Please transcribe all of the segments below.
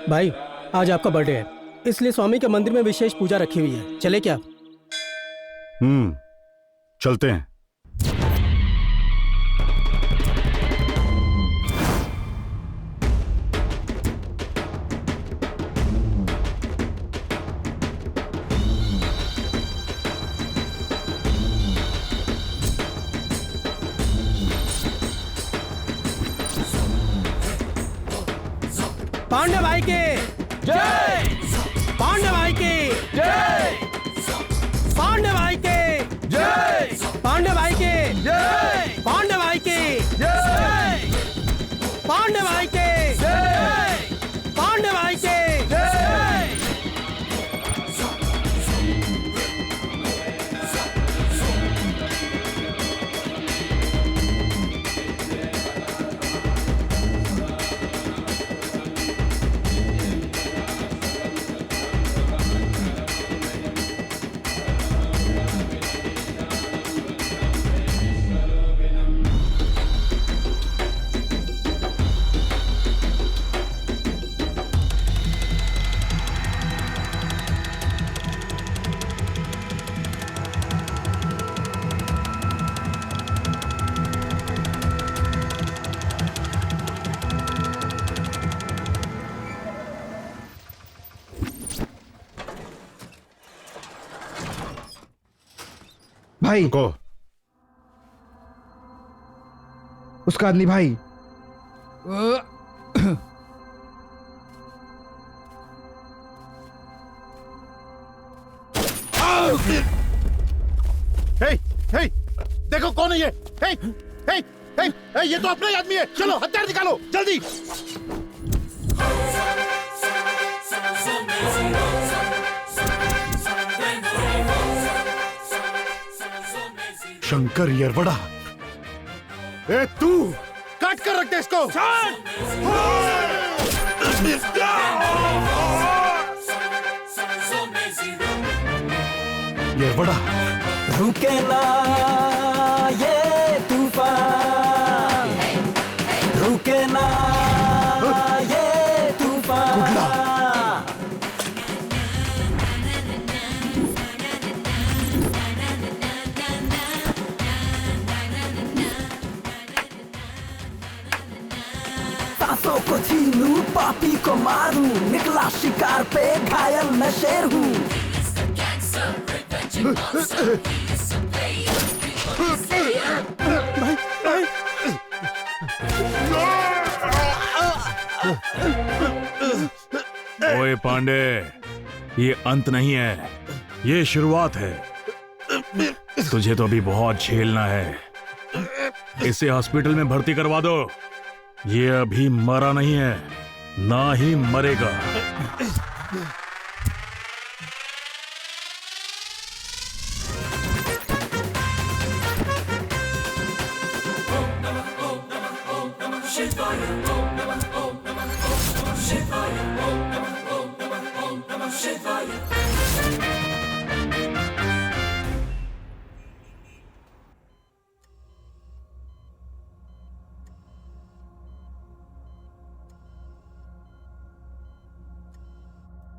भाई आज आपका बर्थडे है, इसलिए स्वामी के मंदिर में विशेष पूजा रखी हुई है। चले क्या? चलते हैं। पांडे भाई के जय, पांडे भाई के जय, पांडे भाई के जय, पांडे भाई के जय, पांडे भाई के जय, पांडे भाई के जय, पांडे भाई के जय। भाई को उसका आदमी भाई। हे, हे, देखो कौन है ये? हे, हे, हे, हे, ये तो अपना ही आदमी है। चलो हथियार निकालो जल्दी। शंकर येरवड़ा, ए तू काट कर रख दे इसको। येरवड़ा, रुके ना ये तूफान, रुके ना ये तूफान। सांसों को छीनूं, पापी को मारूं, निकला शिकार पे घायल मैं शेर हूँ। ओए पांडे, ये अंत नहीं है, ये शुरुआत है। तुझे तो अभी बहुत झेलना है। इसे हॉस्पिटल में भर्ती करवा दो। ये अभी मरा नहीं है, ना ही मरेगा।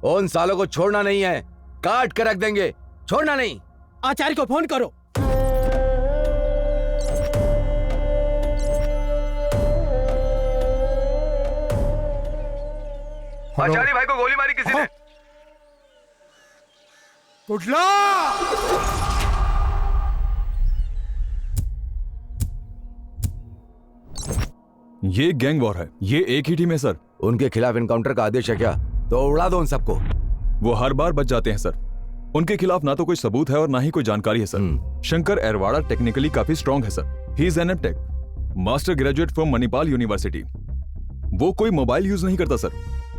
उन सालों को छोड़ना नहीं है, काट कर रख देंगे, छोड़ना नहीं। आचार्य को फोन करो। आचार्य भाई को गोली मारी किसी ने। कुठला? ये गैंग वॉर है, ये एक ही टीम है सर। उनके खिलाफ इनकाउंटर का आदेश है क्या? तो उड़ा दो उन सबको। वो हर बार बच जाते हैं सर। उनके खिलाफ ना तो कोई सबूत है और ना ही कोई जानकारी है सर। शंकर एरवाड़ा टेक्निकली काफी स्ट्रांग है sir. He is an MTech, master graduate from Manipal university. वो कोई मोबाइल यूज नहीं करता सर,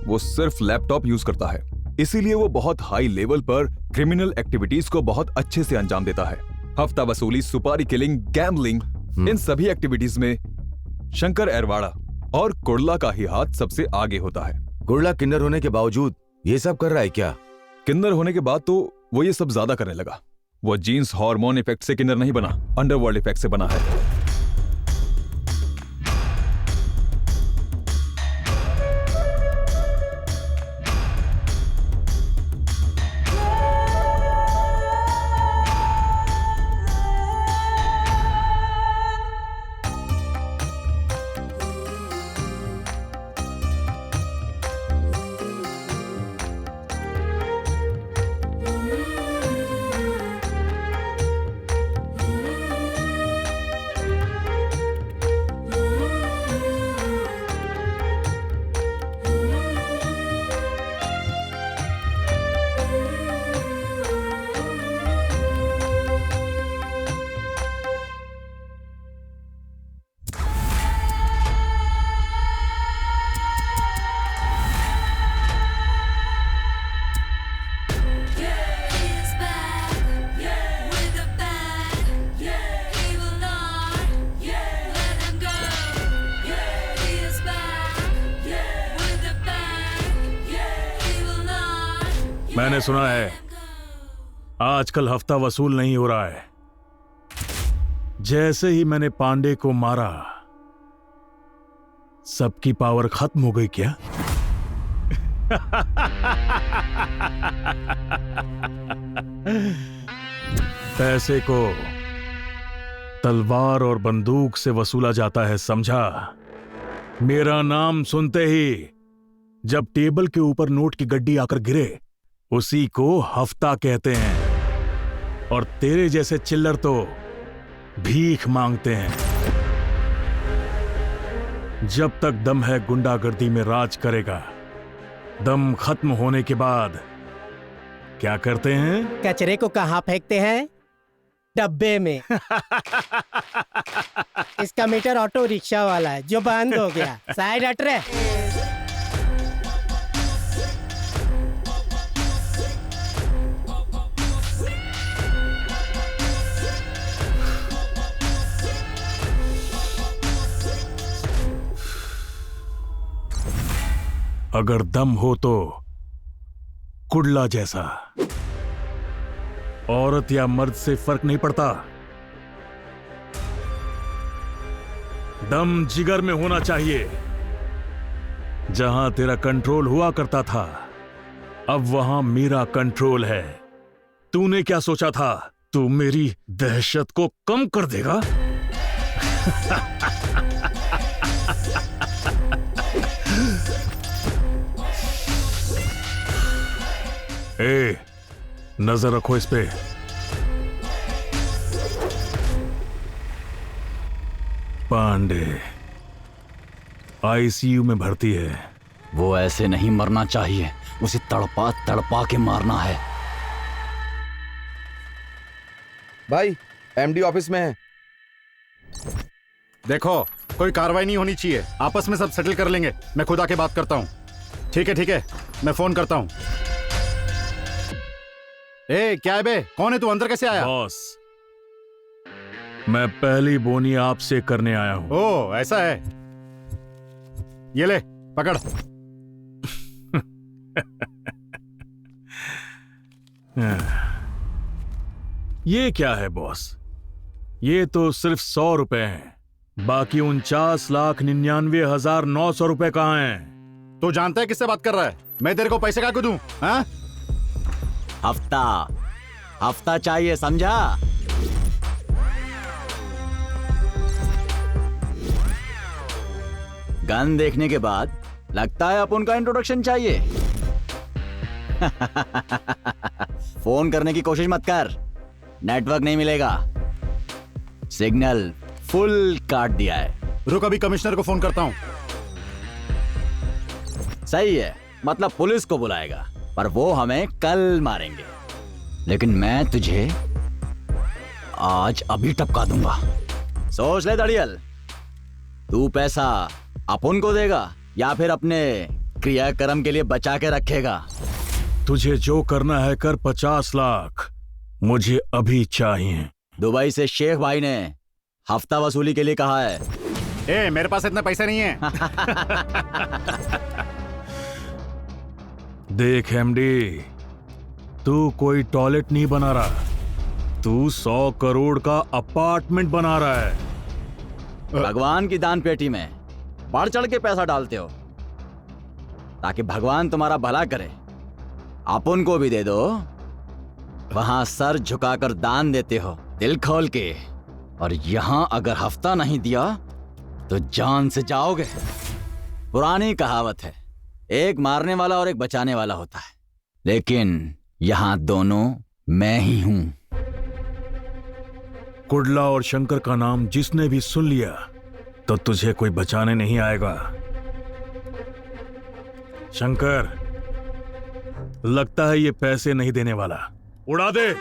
वो सिर्फ लैपटॉप यूज करता है। इसीलिए वो बहुत हाई लेवल पर क्रिमिनल एक्टिविटीज को बहुत अच्छे से अंजाम देता है। हफ्ता वसूली, सुपारी किलिंग, गैम्बलिंग, इन सभी एक्टिविटीज में शंकर एरवाड़ा और कुर्ला का ही हाथ सबसे आगे होता है। कुर्ला किन्नर होने के बावजूद ये सब कर रहा है क्या? किन्नर होने के बाद तो वो ये सब ज्यादा करने लगा। वो जीन्स हार्मोन इफेक्ट से किन्नर नहीं बना, अंडरवर्ल्ड इफेक्ट से बना है। मैंने सुना है आजकल हफ्ता वसूल नहीं हो रहा है। जैसे ही मैंने पांडे को मारा सबकी पावर खत्म हो गई क्या? पैसे को तलवार और बंदूक से वसूला जाता है, समझा? मेरा नाम सुनते ही जब टेबल के ऊपर नोट की गड्डी आकर गिरे उसी को हफ्ता कहते हैं, और तेरे जैसे चिल्लर तो भीख मांगते हैं। जब तक दम है गुंडागर्दी में राज करेगा। दम खत्म होने के बाद क्या करते हैं? कचरे को कहाँ फेंकते हैं? डब्बे में। इसका मीटर ऑटो रिक्शा वाला है जो बंद हो गया। साइड हट रे। अगर दम हो तो कुडला जैसा, औरत या मर्द से फर्क नहीं पड़ता। दम जिगर में होना चाहिए। जहां तेरा कंट्रोल हुआ करता था अब वहां मेरा कंट्रोल है। तूने क्या सोचा था तू मेरी दहशत को कम कर देगा? ए, नजर रखो इस पे। पांडे आईसीयू में भर्ती है। वो ऐसे नहीं मरना चाहिए, उसे तड़पा तड़पा के मारना है। भाई एमडी ऑफिस में है। देखो, कोई कार्रवाई नहीं होनी चाहिए। आपस में सब सेटल कर लेंगे। मैं खुद आके बात करता हूँ। ठीक है, मैं फोन करता हूँ। ए, क्या है बे? कौन है तू? अंदर कैसे आया? बॉस, मैं पहली बोनी आपसे करने आया हूं। ओ, ऐसा है। ये ले, पकड़। ये क्या है बॉस? ये तो सिर्फ 100 रुपए हैं। बाकी 49,99,900 रुपए कहाँ हैं? तू जानता है किससे बात कर रहा है? मैं तेरे को पैसे का दूं? हाँ? हफ्ता चाहिए, समझा? गन देखने के बाद लगता है अपन का इंट्रोडक्शन चाहिए। फोन करने की कोशिश मत कर, नेटवर्क नहीं मिलेगा। सिग्नल फुल काट दिया है। रुक, अभी कमिश्नर को फोन करता हूं। सही है, मतलब पुलिस को बुलाएगा, पर वो हमें कल मारेंगे। लेकिन मैं तुझे आज अभी टपका दूंगा। सोच ले दड़ियल, तू पैसा अपन को देगा या फिर अपने क्रियाक्रम के लिए बचा के रखेगा? तुझे जो करना है कर। 50 लाख मुझे अभी चाहिए। दुबई से शेख भाई ने हफ्ता वसूली के लिए कहा है। ए, मेरे पास इतना पैसा नहीं है। देख एमडी, तू कोई टॉयलेट नहीं बना रहा, तू 100 करोड़ का अपार्टमेंट बना रहा है। भगवान की दान पेटी में बढ़ चढ़ के पैसा डालते हो ताकि भगवान तुम्हारा भला करे। अपन को भी दे दो। वहां सर झुकाकर दान देते हो दिल खोल के, और यहां अगर हफ्ता नहीं दिया तो जान से जाओगे। पुरानी कहावत है, एक मारने वाला और एक बचाने वाला होता है, लेकिन यहां दोनों मैं ही हूं। कुडला और शंकर का नाम जिसने भी सुन लिया तो तुझे कोई बचाने नहीं आएगा। शंकर, लगता है ये पैसे नहीं देने वाला। उड़ा दे।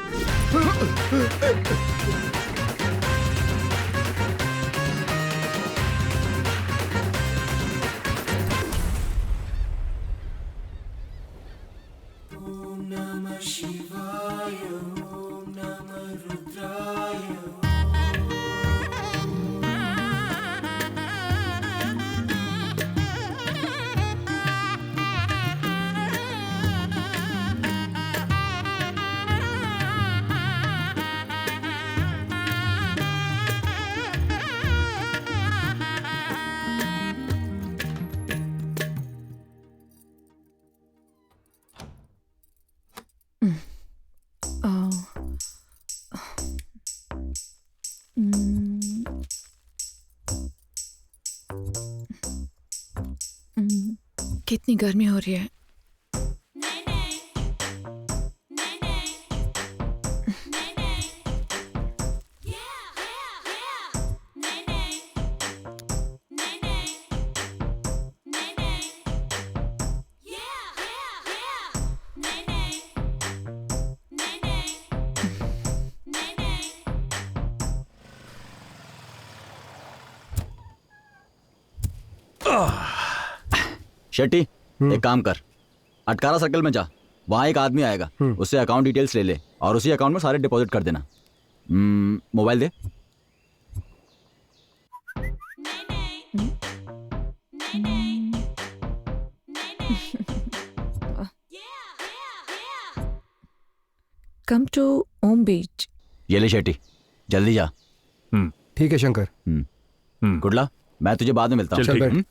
कितनी गर्मी हो रही है। शेट्टी, एक काम कर, अटकारा सर्कल में जा, वहां एक आदमी आएगा, उससे अकाउंट डिटेल्स ले ले और उसी अकाउंट में सारे डिपॉजिट कर देना। मोबाइल दे। कम टू ओम बीच। ये ले शेट्टी, जल्दी जा। ठीक है शंकर। गुडला, मैं तुझे बाद में मिलता हूँ। चल, ठीक है।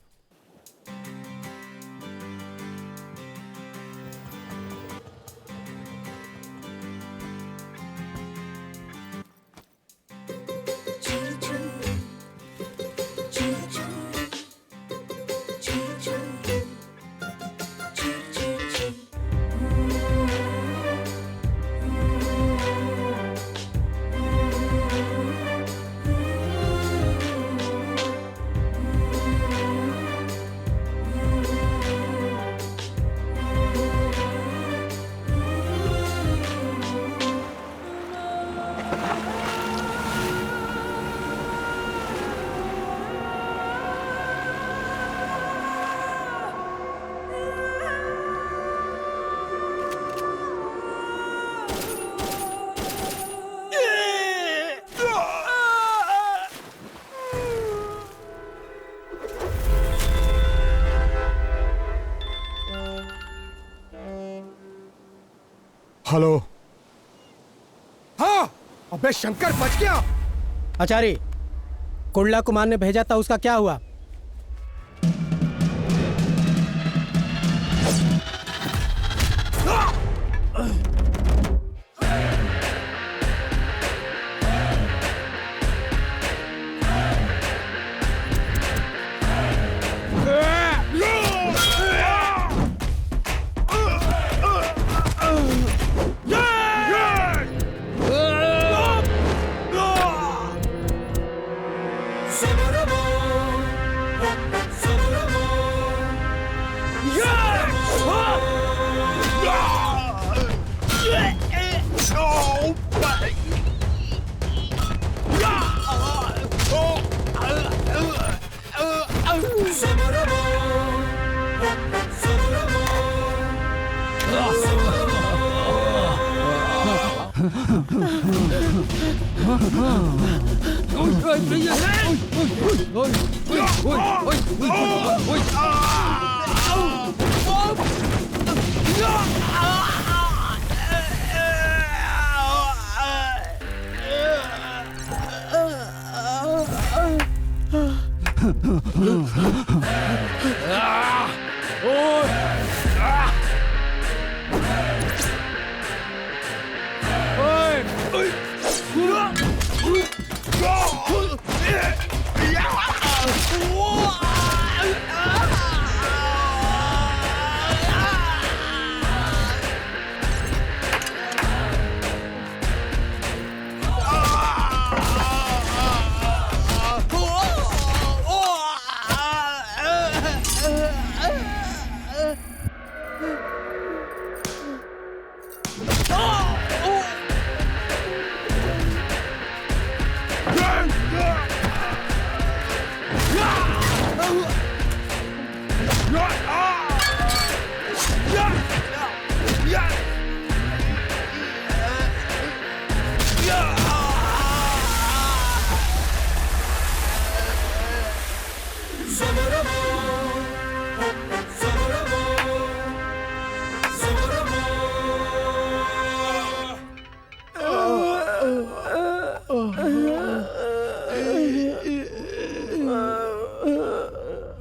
हेलो। हाँ, अबे शंकर बच गया। आचार्य, कुंडला कुमार ने भेजा था, उसका क्या हुआ?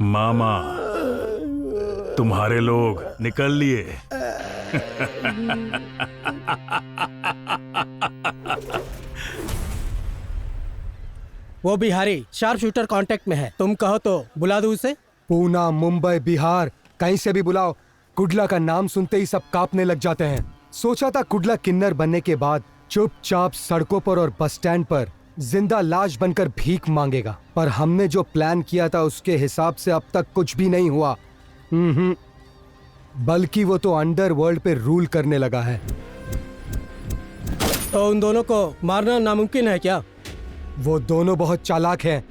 मामा, तुम्हारे लोग निकल लिए। वो बिहारी शार्प शूटर कांटेक्ट में है, तुम कहो तो बुला दूं उसे। पूना, मुंबई, बिहार, कहीं से भी बुलाओ। कुडला का नाम सुनते ही सब कांपने लग जाते हैं। सोचा था कुडला किन्नर बनने के बाद चुपचाप सड़कों पर और बस स्टैंड पर जिंदा लाश बनकर भीख मांगेगा, पर हमने जो प्लान किया था उसके हिसाब से अब तक कुछ भी नहीं हुआ। बल्कि वो तो अंडरवर्ल्ड पे रूल करने लगा है। तो उन दोनों को मारना नामुमकिन है क्या? वो दोनों बहुत चालाक हैं।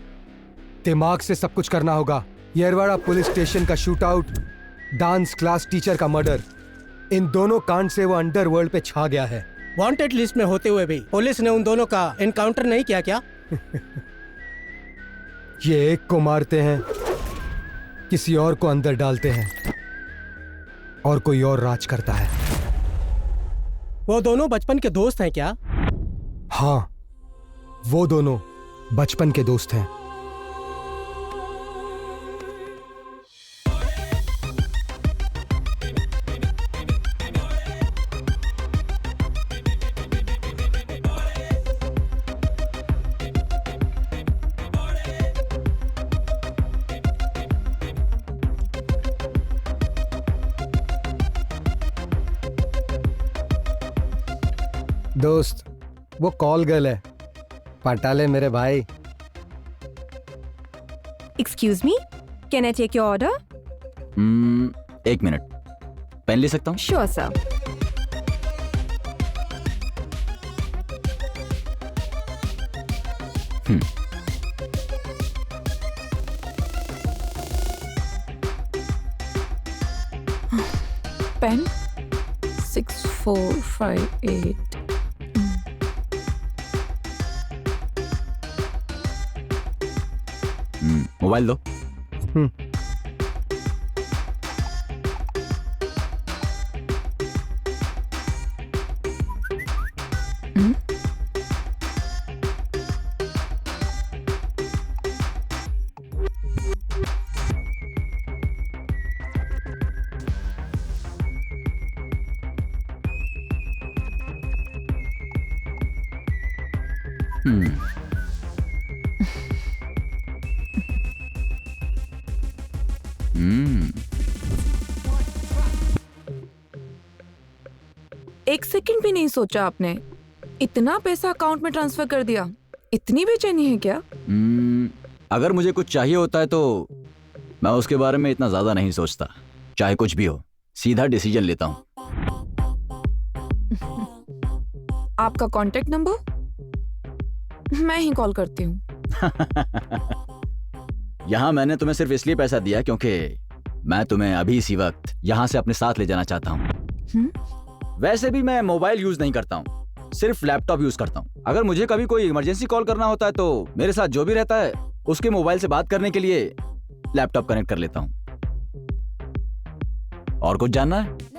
दिमाग से सब कुछ करना होगा। येरवाड़ा पुलिस स्टेशन का shoot out, dance class teacher का मर्डर, इन दोनों कांड से वो अंडरवर्ल्ड पे छा गया है। वांटेड लिस्ट में होते हुए भी पुलिस ने उन दोनों का एनकाउंटर नहीं किया क्या? ये एक को मारते हैं, किसी और को अंदर डालते हैं और कोई और राज करता है। वो दोनों बचपन के दोस्त हैं क्या? हाँ, वो दोनों बचपन के दोस्त हैं। दोस्त, वो कॉल गर्ल है। पटा ले मेरे भाई। Excuse me, can I take your order? एक मिनट, पेन ले सकता हूँ? Sure sir. पेन 6458। मोबाइल दो। एक सेकंड भी नहीं सोचा आपने? इतना पैसा अकाउंट में ट्रांसफर कर दिया। इतनी बेचैनी है क्या? अगर मुझे कुछ चाहिए होता है तो मैं उसके बारे में इतना ज्यादा नहीं सोचता। चाहे कुछ भी हो, सीधा डिसीजन लेता हूँ। आपका कांटेक्ट नंबर? मैं ही कॉल करती हूँ। यहाँ मैंने तुम्हें सिर्फ इसलिए पैसा दिया क्योंकि मैं तुम्हें अभी इसी वक्त यहाँ से अपने साथ ले जाना चाहता हूँ। वैसे भी मैं मोबाइल यूज नहीं करता हूँ, सिर्फ लैपटॉप यूज करता हूँ। अगर मुझे कभी कोई इमरजेंसी कॉल करना होता है तो मेरे साथ जो भी रहता है उसके मोबाइल से बात करने के लिए लैपटॉप कनेक्ट कर लेता हूँ। और कुछ जानना है?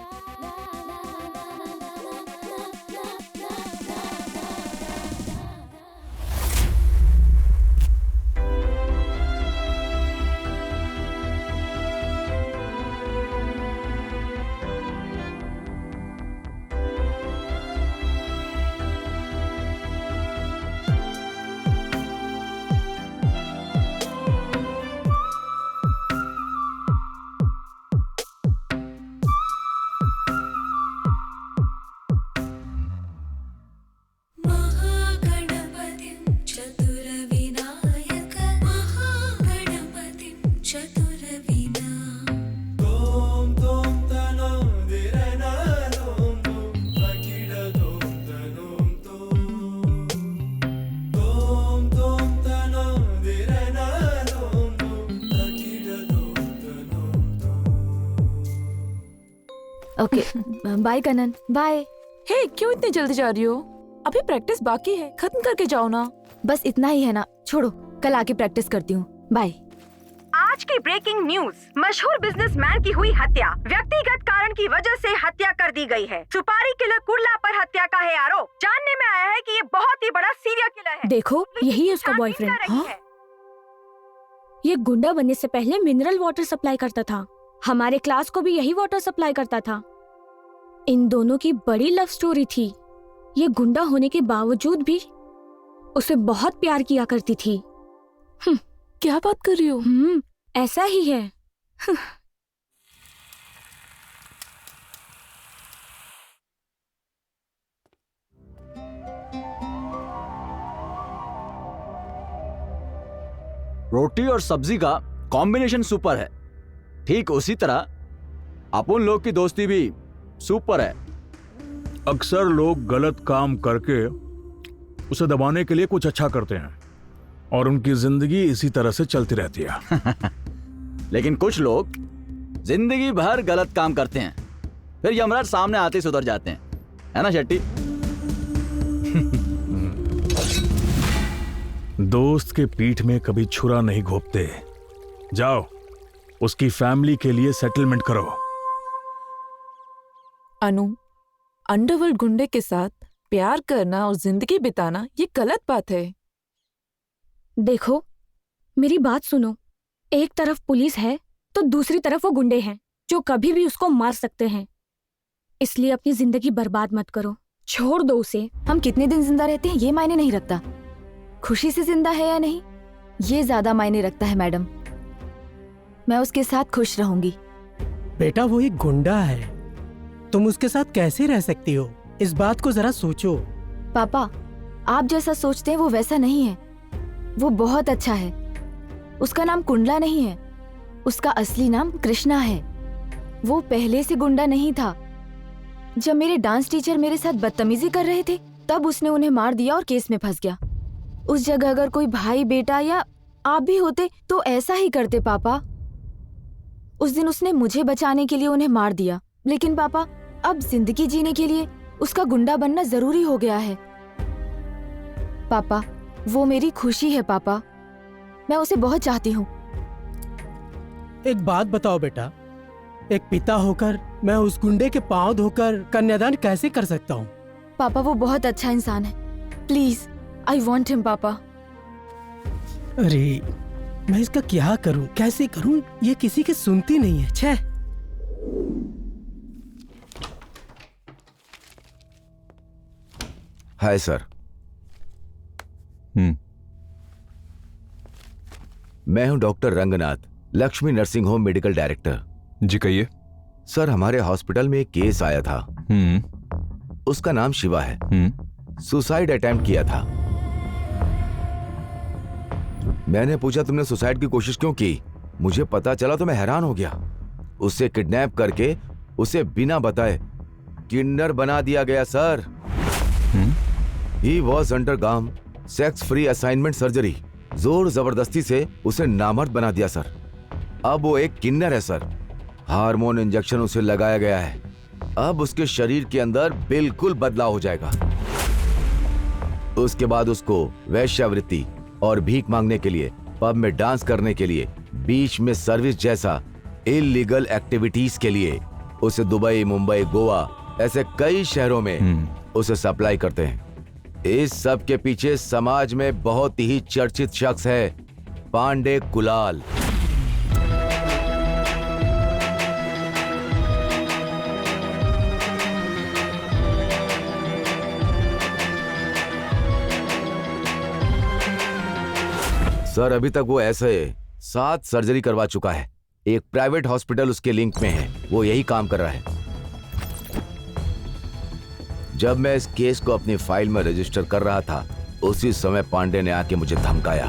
Okay, bye Kanan, bye. Hey, क्यों इतनी जल्दी जा रही हो? अभी प्रैक्टिस बाकी है, खत्म करके जाओ ना। बस इतना ही है ना, छोड़ो, कल आके प्रैक्टिस करती हूँ। बाय। आज की ब्रेकिंग न्यूज, मशहूर बिजनेसमैन की हुई हत्या। व्यक्तिगत कारण की वजह से हत्या कर दी गई है। सुपारी किलर कुर्ला पर हत्या का है आरोप। जानने में आया है कि ये बहुत ही बड़ा सीरियल किलर है। देखो, यही है उसका बॉयफ्रेंड। ये गुंडा बनने से पहले मिनरल वाटर सप्लाई करता था। हमारे क्लास को भी यही वाटर सप्लाई करता था। इन दोनों की बड़ी लव स्टोरी थी। ये गुंडा होने के बावजूद भी उसे बहुत प्यार किया करती थी। क्या बात कर रही हो? ऐसा ही है। रोटी और सब्जी का कॉम्बिनेशन सुपर है। ठीक उसी तरह अपन लोग की दोस्ती भी सुपर है। अक्सर लोग गलत काम करके उसे दबाने के लिए कुछ अच्छा करते हैं और उनकी जिंदगी इसी तरह से चलती रहती है। लेकिन कुछ लोग जिंदगी भर गलत काम करते हैं, फिर यमराज सामने आते ही सुधर जाते हैं, है ना शेट्टी? दोस्त के पीठ में कभी छुरा नहीं घोंपते। जाओ, उसकी फैमिली के लिए सेटलमेंट करो। अनु, अंडरवर्ल्ड गुंडे के साथ प्यार करना और जिंदगी बिताना ये गलत बात है। देखो, मेरी बात सुनो। एक तरफ पुलिस है तो दूसरी तरफ वो गुंडे हैं जो कभी भी उसको मार सकते हैं। इसलिए अपनी जिंदगी बर्बाद मत करो, छोड़ दो उसे। हम कितने दिन जिंदा रहते हैं ये मायने नहीं रखता, खुशी से जिंदा है या नहीं ये ज्यादा मायने रखता है। मैडम, मैं उसके साथ खुश रहूंगी। बेटा, वो एक गुंडा है, तुम उसके साथ कैसे रह सकती हो? इस बात को जरा सोचो। पापा, आप जैसा सोचते हैं वो वैसा नहीं है। वो बहुत अच्छा है। उसका नाम कुंडला नहीं है, उसका असली नाम कृष्णा है। वो पहले से गुंडा नहीं था। जब मेरे डांस टीचर मेरे साथ बदतमीजी कर रहे थे तब उसने उन्हें मार दिया और केस में फंस गया। उस जगह अगर कोई भाई बेटा या आप भी होते तो ऐसा ही करते पापा। उस दिन उसने मुझे बचाने के लिए उन्हें मार दिया, लेकिन पापा अब जिंदगी जीने के लिए उसका गुंडा बनना जरूरी हो गया है। पापा, वो मेरी खुशी है पापा, मैं उसे बहुत चाहती हूँ। एक बात बताओ बेटा, एक पिता होकर मैं उस गुंडे के पांव धोकर कन्यादान कैसे कर सकता हूँ? पापा, वो बहुत अच्छा इंसान है। प्लीज, आई वॉन्ट हिम पापा। अरे, मैं इसका क्या करूँ, कैसे करूँ? ये किसी की सुनती नहीं है। छे। Hi sir. मैं हूं doctor Ranganath, Lakshmi nursing home medical director. जी कहिए। सर, हमारे हॉस्पिटल में एक केस आया था। उसका नाम शिवा है। सुसाइड अटेम्प्ट किया था। मैंने पूछा तुमने सुसाइड की कोशिश क्यों की? मुझे पता चला तो मैं हैरान हो गया। उसे किडनैप करके उसे बिना बताए किन्नर बना दिया गया sir. He was undergone sex free assignment surgery. जोर जबरदस्ती से उसे नामर्द बना दिया सर। अब वो एक किन्नर है सर। हार्मोन इंजेक्शन उसे लगाया गया है। अब उसके शरीर के अंदर बिल्कुल बदलाव हो जाएगा। उसके बाद उसको वैश्यावृत्ति और भीख मांगने के लिए, पब में डांस करने के लिए, बीच में सर्विस जैसा इलीगल एक्टिविटीज के लिए उसे दुबई, मुंबई, गोवा ऐसे कई शहरों में उसे सप्लाई करते हैं। इस सब के पीछे समाज में बहुत ही चर्चित शख्स है पांडे कुलाल। सर, अभी तक वो ऐसे 7 सर्जरी करवा चुका है। एक प्राइवेट हॉस्पिटल उसके लिंक में है, वो यही काम कर रहा है। जब मैं इस केस को अपनी फाइल में रजिस्टर कर रहा था उसी समय पांडे ने आके मुझे धमकाया।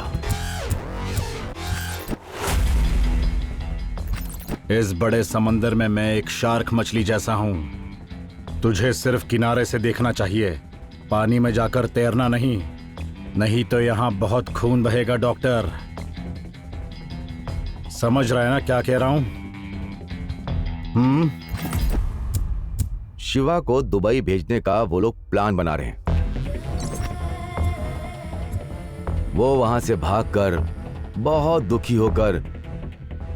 इस बड़े समंदर में मैं एक शार्क मछली जैसा हूं। तुझे सिर्फ किनारे से देखना चाहिए, पानी में जाकर तैरना नहीं, नहीं तो यहां बहुत खून बहेगा डॉक्टर। समझ रहे हैं ना क्या कह रहा हूं? शिवा को दुबई भेजने का वो लोग प्लान बना रहे हैं। वो वहां से भागकर बहुत दुखी होकर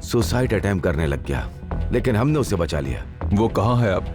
सुसाइड अटेम्प्ट करने लग गया, लेकिन हमने उसे बचा लिया। वो कहाँ है अब?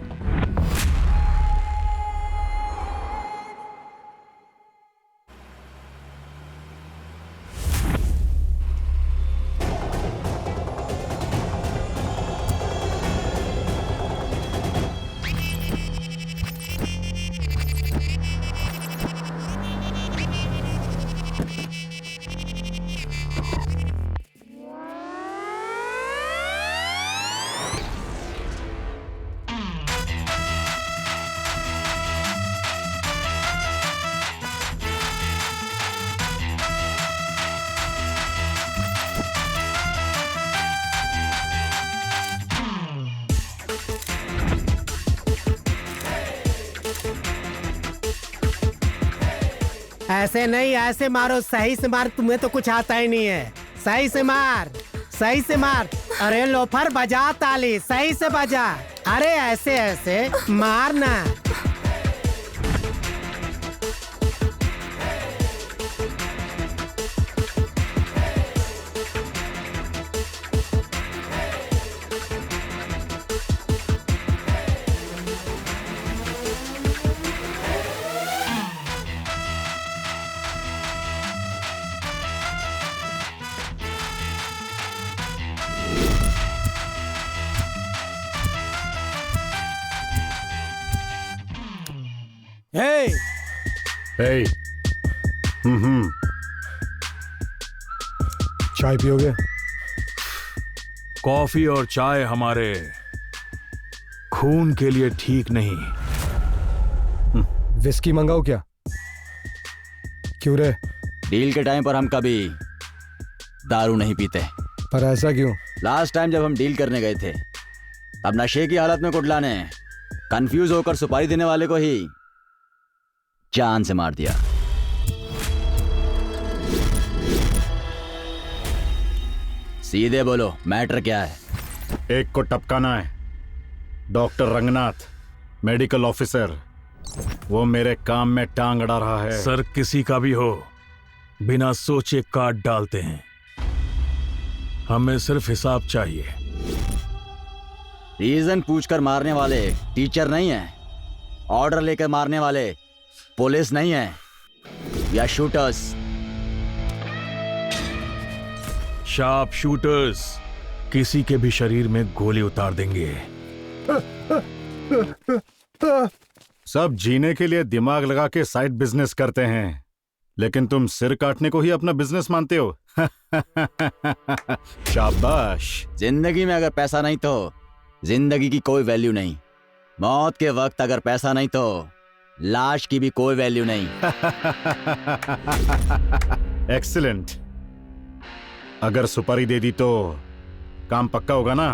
ऐसे नहीं, ऐसे मारो, सही से मार। तुम्हें तो कुछ आता ही नहीं है। सही से मार, सही से मार। अरे लोफर बजा ताली, सही से बजा। अरे ऐसे ऐसे मारना। हे, चाय पियोगे? कॉफी और चाय हमारे खून के लिए ठीक नहीं। विस्की मंगाओ क्या? क्यों रे? डील के टाइम पर हम कभी दारू नहीं पीते। पर ऐसा क्यों? लास्ट टाइम जब हम डील करने गए थे तब नशे की हालत में कुडला ने कंफ्यूज होकर सुपारी देने वाले को ही जान से मार दिया। सीधे बोलो, मैटर क्या है? एक को टपकाना है। डॉक्टर रंगनाथ, मेडिकल ऑफिसर, वो मेरे काम में टांग अड़ा रहा है। सर, किसी का भी हो, बिना सोचे काट डालते हैं। हमें सिर्फ हिसाब चाहिए। रीजन पूछकर मारने वाले टीचर नहीं है, ऑर्डर लेकर मारने वाले पुलिस नहीं है या शूटर्स। शार्प शूटर्स किसी के भी शरीर में गोली उतार देंगे। सब जीने के लिए दिमाग लगा के साइड बिजनेस करते हैं, लेकिन तुम सिर काटने को ही अपना बिजनेस मानते हो। शाबाश। जिंदगी में अगर पैसा नहीं तो जिंदगी की कोई वैल्यू नहीं। मौत के वक्त अगर पैसा नहीं तो लाश की भी कोई वैल्यू नहीं। एक्सीलेंट। अगर सुपारी दे दी तो काम पक्का होगा ना?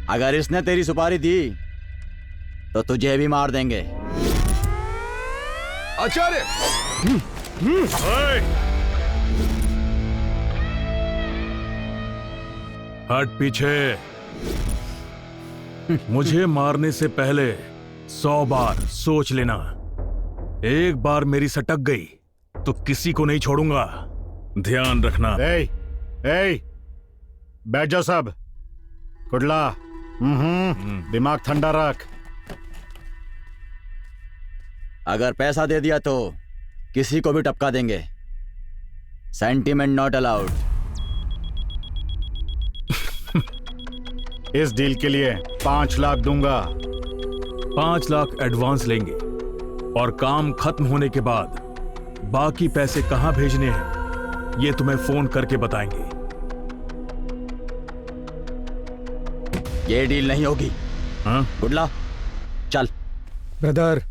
अगर इसने तेरी सुपारी दी तो तुझे भी मार देंगे। आचार्य! हट पीछे। मुझे मारने से पहले 100 बार सोच लेना। एक बार मेरी सटक गई तो किसी को नहीं छोड़ूंगा, ध्यान रखना। बैठ जाओ सब। कुडला, दिमाग ठंडा रख। अगर पैसा दे दिया तो किसी को भी टपका देंगे। Sentiment not allowed. इस डील के लिए 5 लाख दूंगा। 5 लाख एडवांस लेंगे और काम खत्म होने के बाद बाकी पैसे कहां भेजने हैं ये तुम्हें फोन करके बताएंगे। ये डील नहीं होगी। हाँ? गुडला चल। ब्रदर,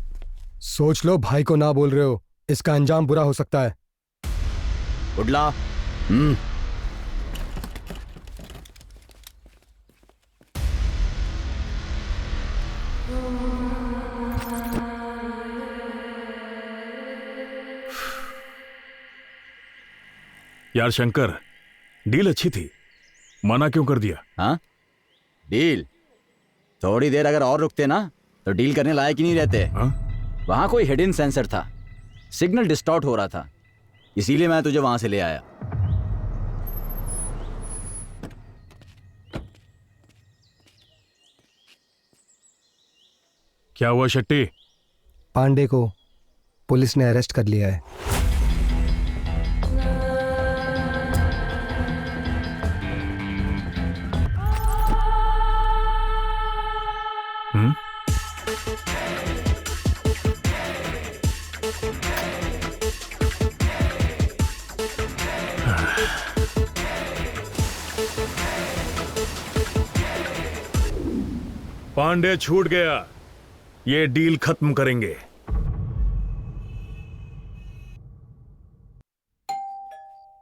सोच लो, भाई को ना बोल रहे हो, इसका अंजाम बुरा हो सकता है। गुडला। यार शंकर, डील अच्छी थी, मना क्यों कर दिया? हाँ, डील थोड़ी देर अगर और रुकते ना तो डील करने लायक ही नहीं रहते। हाँ? वहां कोई हिडन सेंसर था, सिग्नल डिस्टॉर्ट हो रहा था, इसीलिए मैं तुझे वहां से ले आया। क्या हुआ शेट्टी? पांडे को पुलिस ने अरेस्ट कर लिया है। पांडे छूट गया, ये डील खत्म करेंगे।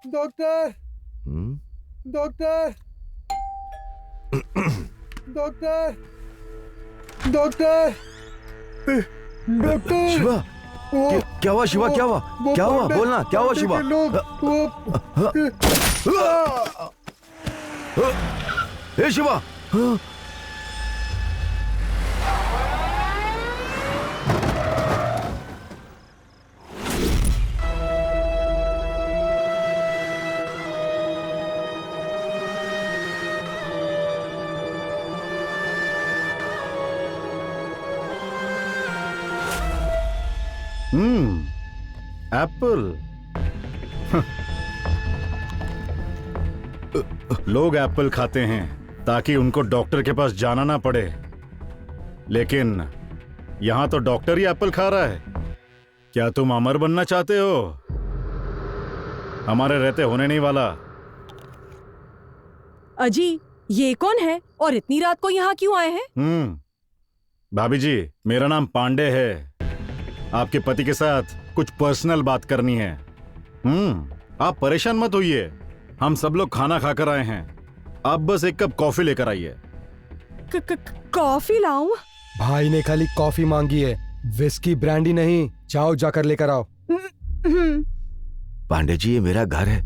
Doctor, doctor, doctor, doctor, doctor, Shiva, क्या हुआ शिवा? क्या हुआ? क्या हुआ? बोलना, क्या हुआ शिवा? हे शिवा! एप्पल। लोग एप्पल खाते हैं ताकि उनको डॉक्टर के पास जाना ना पड़े, लेकिन यहां तो डॉक्टर ही एप्पल खा रहा है। क्या तुम अमर बनना चाहते हो? हमारे रहते होने नहीं वाला। अजी, ये कौन है और इतनी रात को यहाँ क्यों आए हैं? भाभी जी, मेरा नाम पांडे है। आपके पति के साथ कुछ पर्सनल बात करनी है। आप परेशान मत होइए, हम सब लोग खाना खाकर आए हैं। आप बस एक कप कॉफी लेकर आइए। कॉफी लाऊं? भाई ने खाली कॉफी मांगी है, विस्की ब्रांडी नहीं। जाओ जाकर लेकर आओ। पांडे जी, ये मेरा घर है।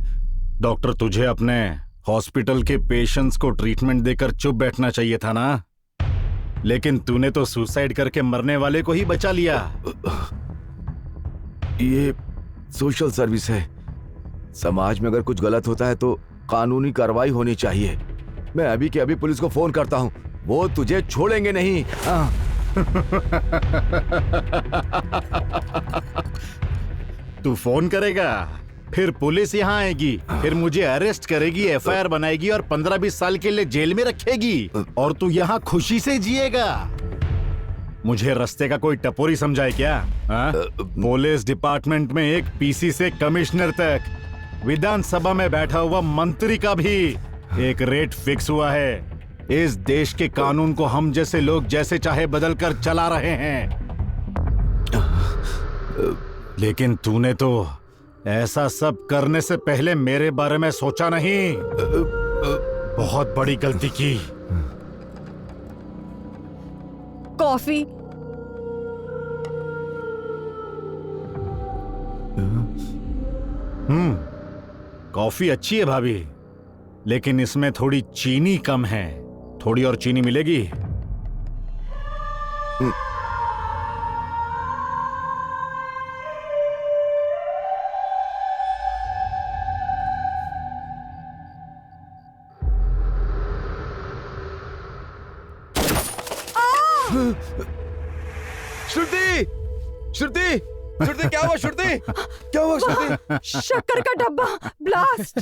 डॉक्टर, तुझे अपने हॉस्पिटल के पेशेंट्स को ट्रीटमेंट देकर चुप बैठना चाहिए था ना, लेकिन तूने तो सुसाइड करके मरने वाले को ही बचा लिया। ये सोशल सर्विस है। समाज में अगर कुछ गलत होता है तो कानूनी कार्रवाई होनी चाहिए। मैं अभी के अभी पुलिस को फोन करता हूँ, वो तुझे छोड़ेंगे नहीं। तू फोन करेगा, फिर पुलिस यहाँ आएगी, फिर मुझे अरेस्ट करेगी, एफआईआर बनाएगी और 15-20 साल के लिए जेल में रखेगी, और तू यहाँ खुशी से जिएगा। मुझे रास्ते का कोई टपोरी समझाए क्या? पुलिस डिपार्टमेंट में एक पीसी से कमिश्नर तक, विधानसभा में बैठा हुआ मंत्री का भी एक रेट फिक्स हुआ है। इस देश के कानून को हम जैसे लोग जैसे चाहे बदल कर चला रहे हैं, लेकिन तूने तो ऐसा सब करने से पहले मेरे बारे में सोचा नहीं। बहुत बड़ी गलती की। कॉफी। कॉफी अच्छी है भाभी, लेकिन इसमें थोड़ी चीनी कम है। थोड़ी और चीनी मिलेगी? श्रुति! श्रुति! श्रुति, क्या हुआ श्रुति? क्या हुआ श्रुति? शक्कर का डब्बा ब्लास्ट।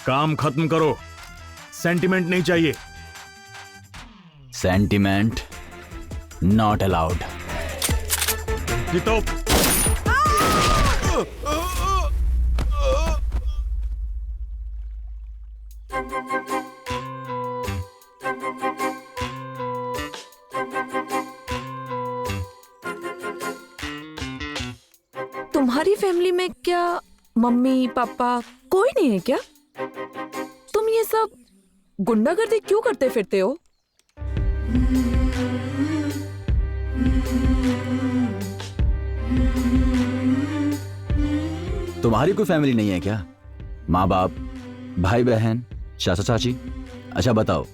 काम खत्म करो, सेंटिमेंट नहीं चाहिए। Sentiment not allowed. जीतो। तुम्हारी फैमिली में क्या मम्मी पापा कोई नहीं है क्या? तुम ये सब गुंडागर्दी क्यों करते फिरते हो? तुम्हारी कोई फैमिली नहीं है क्या? माँ बाप, भाई बहन, चाचा चाची? अच्छा बताओ,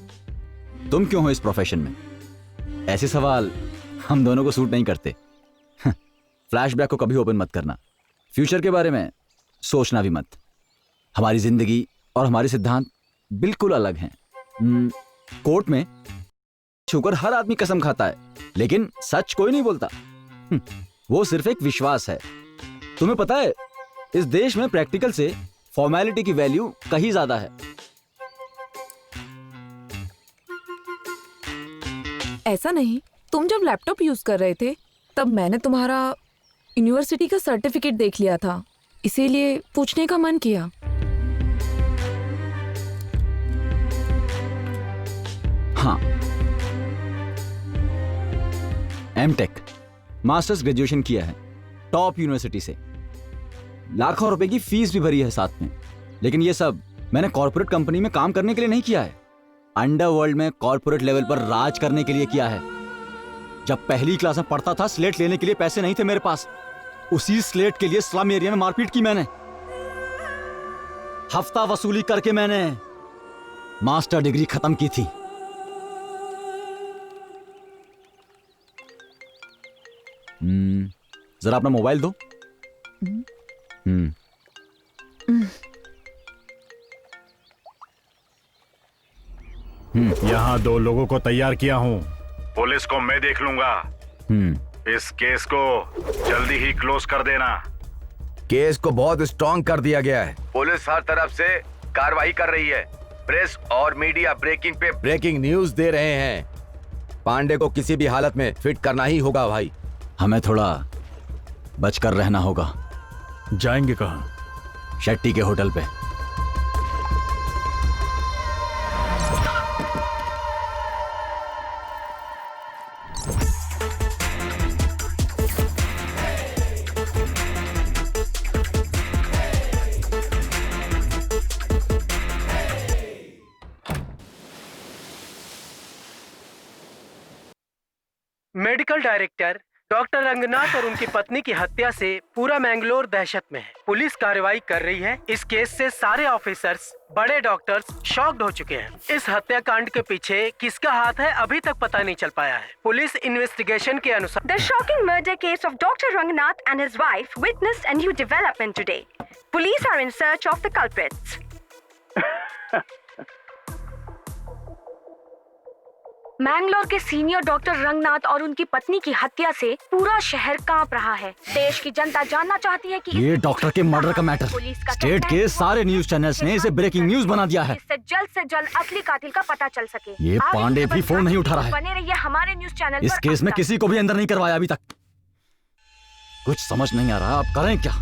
तुम क्यों हो इस प्रोफेशन में? ऐसे सवाल हम दोनों को सूट नहीं करते। फ्लैशबैक को कभी ओपन मत करना, फ्यूचर के बारे में सोचना भी मत। हमारी जिंदगी और हमारे सिद्धांत बिल्कुल अलग हैं। कोर्ट में छूकर हर आदमी कसम खाता है, लेकिन सच कोई नहीं बोलता। वो सिर्फ एक विश्वास है। तुम्हें पता है, इस देश में प्रैक्टिकल से फॉर्मेलिटी की वैल्यू कहीं ज्यादा है। ऐसा नहीं, तुम जब लैपटॉप यूज कर रहे थे तब मैंने तुम्हारा यूनिवर्सिटी का सर्टिफिकेट देख लिया था, इसीलिए पूछने का मन किया। हाँ, एमटेक मास्टर्स ग्रेजुएशन किया है टॉप यूनिवर्सिटी से। लाखों रुपए की फीस भी भरी है साथ में। लेकिन ये सब मैंने कॉर्पोरेट कंपनी में काम करने के लिए नहीं किया है, अंडरवर्ल्ड में कॉर्पोरेट लेवल पर राज करने के लिए किया है। जब पहली क्लास में पढ़ता था, स्लेट लेने के लिए पैसे नहीं थे मेरे पास। उसी स्लेट के लिए स्लम एरिया में मारपीट की मैंने। हफ्ता वसूली करके मैंने मास्टर डिग्री खत्म की थी। जरा अपना मोबाइल दो। यहाँ 2 लोगों को तैयार किया हूँ, पुलिस को मैं देख लूंगा। इस केस को जल्दी ही क्लोज कर देना। केस को बहुत स्ट्रॉन्ग कर दिया गया है, पुलिस हर तरफ से कार्रवाई कर रही है, प्रेस और मीडिया ब्रेकिंग पे ब्रेकिंग न्यूज दे रहे हैं। पांडे को किसी भी हालत में फिट करना ही होगा भाई। हमें थोड़ा बचकर रहना होगा। जाएंगे कहाँ? शेट्टी के होटल पे। मेडिकल डायरेक्टर डॉक्टर रंगनाथ और उनकी पत्नी की हत्या से पूरा मैंगलोर दहशत में है। पुलिस कार्रवाई कर रही है। इस केस से सारे ऑफिसर्स, बड़े डॉक्टर्स शॉक्ड हो चुके हैं। इस हत्याकांड के पीछे किसका हाथ है अभी तक पता नहीं चल पाया है। पुलिस इन्वेस्टिगेशन के अनुसार The shocking murder case of Dr. Rangnath and his wife witnessed a new development today. Police are in search of the culprits. Mangalore के सीनियर डॉक्टर रंगनाथ और उनकी पत्नी की हत्या से पूरा शहर कांप रहा है। देश की जनता जानना चाहती है कि ये डॉक्टर के मर्डर का मैटर स्टेट के सारे न्यूज चैनल्स ने इसे ब्रेकिंग न्यूज बना दिया है। इससे जल्द असली कातिल का पता चल सके। ये आप पांडे इस खबर भी फोन नहीं उठा रहा है। बने रहिए हमारे न्यूज चैनल इस केस में किसी को भी अंदर नहीं करवाया अभी तक। कुछ समझ नहीं आ रहा, आप करें क्या?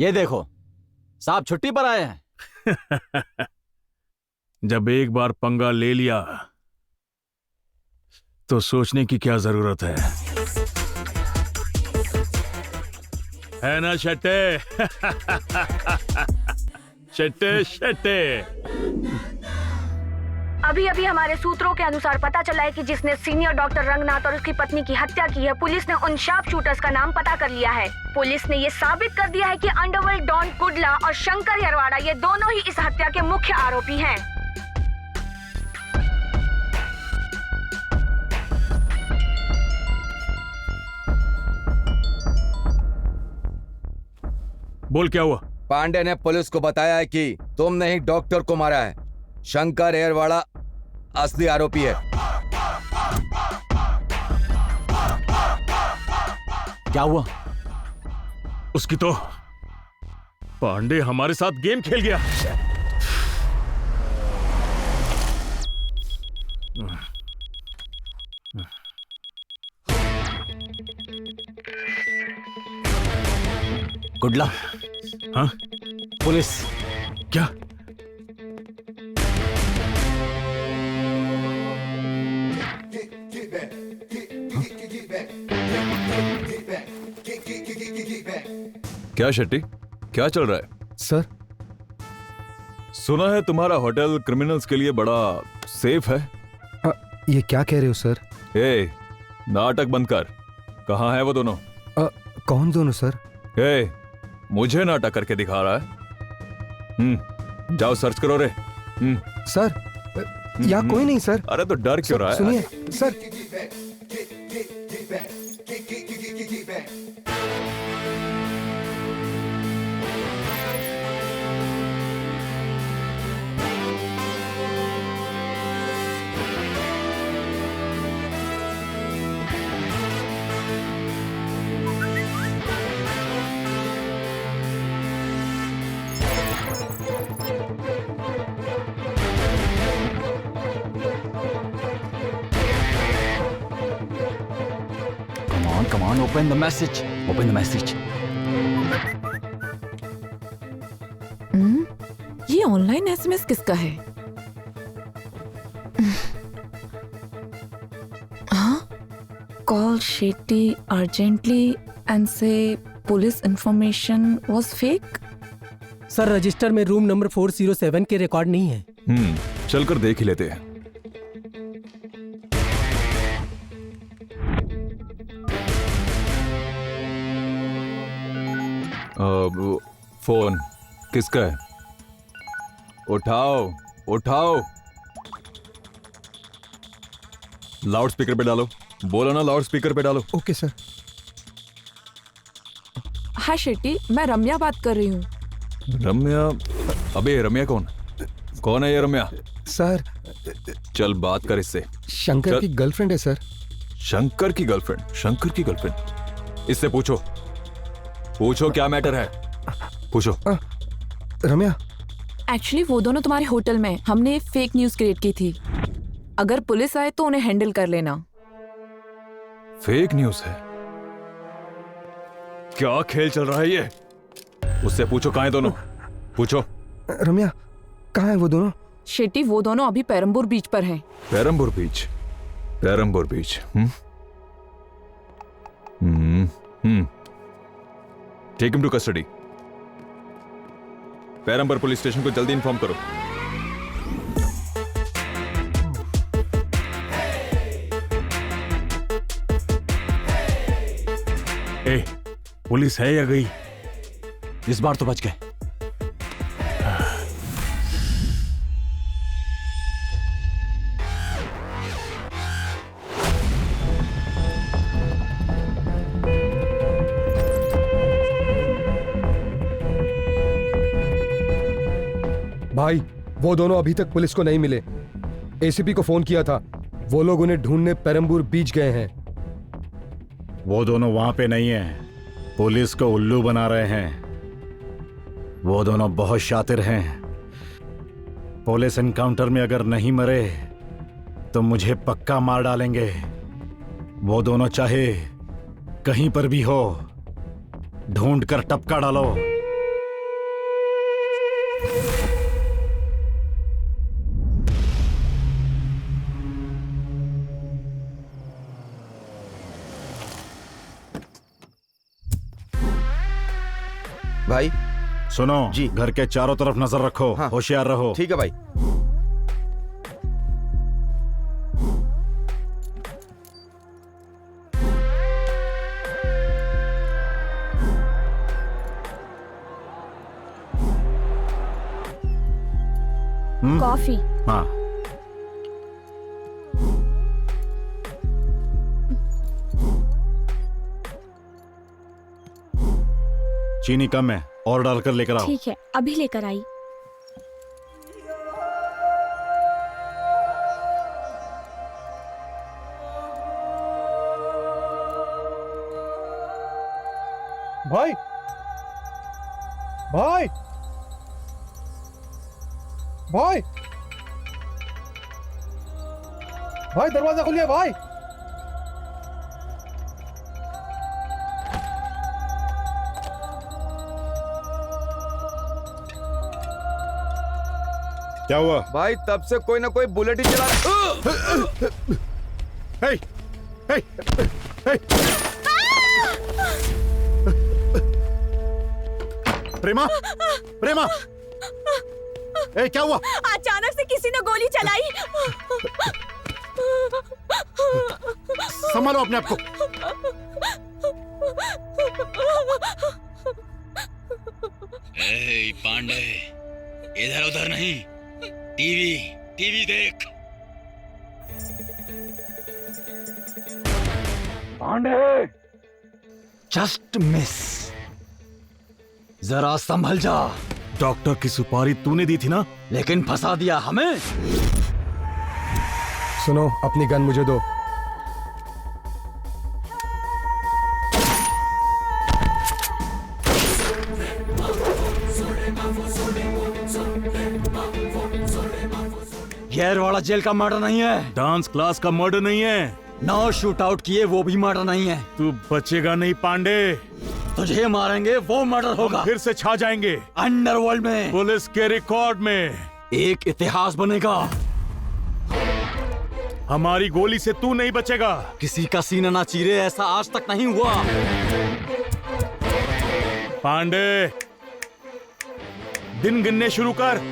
ये देखो, साहब छुट्टी पर आए हैं। जब एक बार पंगा ले लिया तो सोचने की क्या जरूरत है ना शेट्टे? शेट्टे शेट्टे। अभी हमारे सूत्रों के अनुसार पता चला है कि जिसने सीनियर डॉक्टर रंगनाथ और उसकी पत्नी की हत्या की है, पुलिस ने उन शार्प शूटर्स का नाम पता कर लिया है। पुलिस ने ये साबित कर दिया है कि अंडरवर्ल्ड डॉन कुडला और शंकर यरवाड़ा ये दोनों ही इस हत्या के मुख्य आरोपी हैं। बोल क्या हुआ? पांडे ने पुलिस को बताया है कि तुमने ही डॉक्टर को मारा है। शंकर एयरवाड़ा असली आरोपी है। क्या हुआ? उसकी तो पांडे हमारे साथ गेम खेल गया। गुडला। हाँ? पुलिस। क्या? क्या शेट्टी, क्या चल रहा है? सर, सुना है तुम्हारा होटल क्रिमिनल्स के लिए बड़ा सेफ है। ये क्या कह रहे हो सर? ए, नाटक बंद कर। कहाँ है वो दोनों? कौन दोनों सर? ए, मुझे नाटक करके दिखा रहा है। जाओ सर्च करो रे। सर, यहाँ कोई नहीं सर। अरे तो डर क्यों रहा है? सुनिए sir. Come on, open the message. Open the message. ये ऑनलाइन एसएमएस किसका है? हाँ? Call Shetty urgently and say police information was fake? Sir register में रूम नंबर 407 के रिकॉर्ड नहीं है। चलकर देख ही लेते हैं। फोन किसका है? उठाओ उठाओ। लाउड स्पीकर पे डालो। बोलो ना, लाउड स्पीकर पे डालो। Okay sir. हाय शेट्टी, मैं रम्या बात कर रही हूँ। रम्या? अबे रम्या कौन? कौन है ये रम्या? सर चल बात कर इससे। शंकर की गर्लफ्रेंड है सर। शंकर की गर्लफ्रेंड? शंकर की गर्लफ्रेंड? इससे पूछो, पूछो क्या मैटर है, पूछो। रम्या, एक्चुअली वो दोनों तुम्हारे होटल में हमने फेक न्यूज क्रिएट की थी। अगर पुलिस आए तो उन्हें हैंडल कर लेना। फेक न्यूज है? क्या खेल चल रहा है ये? उससे पूछो कहाँ है दोनों, पूछो। रम्या, कहाँ है वो दोनों? शेट्टी, वो दोनों अभी पेरम्बूर बीच पर हैं। Perambur beach? Perambur beach? Take him to custody. Perambur police station को जल्दी इन्फॉर्म करो। ए, पुलिस है या गई? इस बार तो बच गए। भाई, वो दोनों अभी तक पुलिस को नहीं मिले। एसीपी को फोन किया था, वो लोग उन्हें ढूंढने पेरम्बूर बीच गए हैं। वो दोनों वहां पे नहीं है, पुलिस को उल्लू बना रहे हैं। वो दोनों बहुत शातिर हैं। पुलिस एनकाउंटर में अगर नहीं मरे तो मुझे पक्का मार डालेंगे। वो दोनों चाहे कहीं पर भी हो, ढूंढ कर टपका डालो। भाई सुनो जी, घर के चारों तरफ नजर रखो। हाँ, होशियार रहो। ठीक है भाई। कॉफी। हाँ, चीनी कम है, और डालकर लेकर आओ। ठीक है, अभी लेकर आई। भाई, भाई, भाई, भाई, दरवाजा खोलिए भाई। क्या हुआ? भाई तब से कोई ना कोई बुलेट ही चला रहा। हे, हे, हे। प्रेमा, प्रेमा, ए, क्या हुआ? अचानक से किसी ने गोली चलाई। संभालो अपने आप को। ए, पांडे, इधर उधर नहीं, टीवी टीवी देख। पांडे, जस्ट मिस, जरा संभल जा। डॉक्टर की सुपारी तूने दी थी ना, लेकिन फंसा दिया हमें। सुनो, अपनी गन मुझे दो। येरवाड़ा जेल का मर्डर नहीं है, डांस क्लास का मर्डर नहीं है, 9 शूट आउट किए वो भी मर्डर नहीं है। तू बचेगा नहीं पांडे। तुझे मारेंगे वो मर्डर होगा। फिर से छा जाएंगे अंडरवर्ल्ड में, पुलिस के रिकॉर्ड में। एक इतिहास बनेगा। हमारी गोली से तू नहीं बचेगा। किसी का सीना ना चीरे, ऐसा आज तक नहीं हुआ। पांडे, दिन गिनने शुरू कर।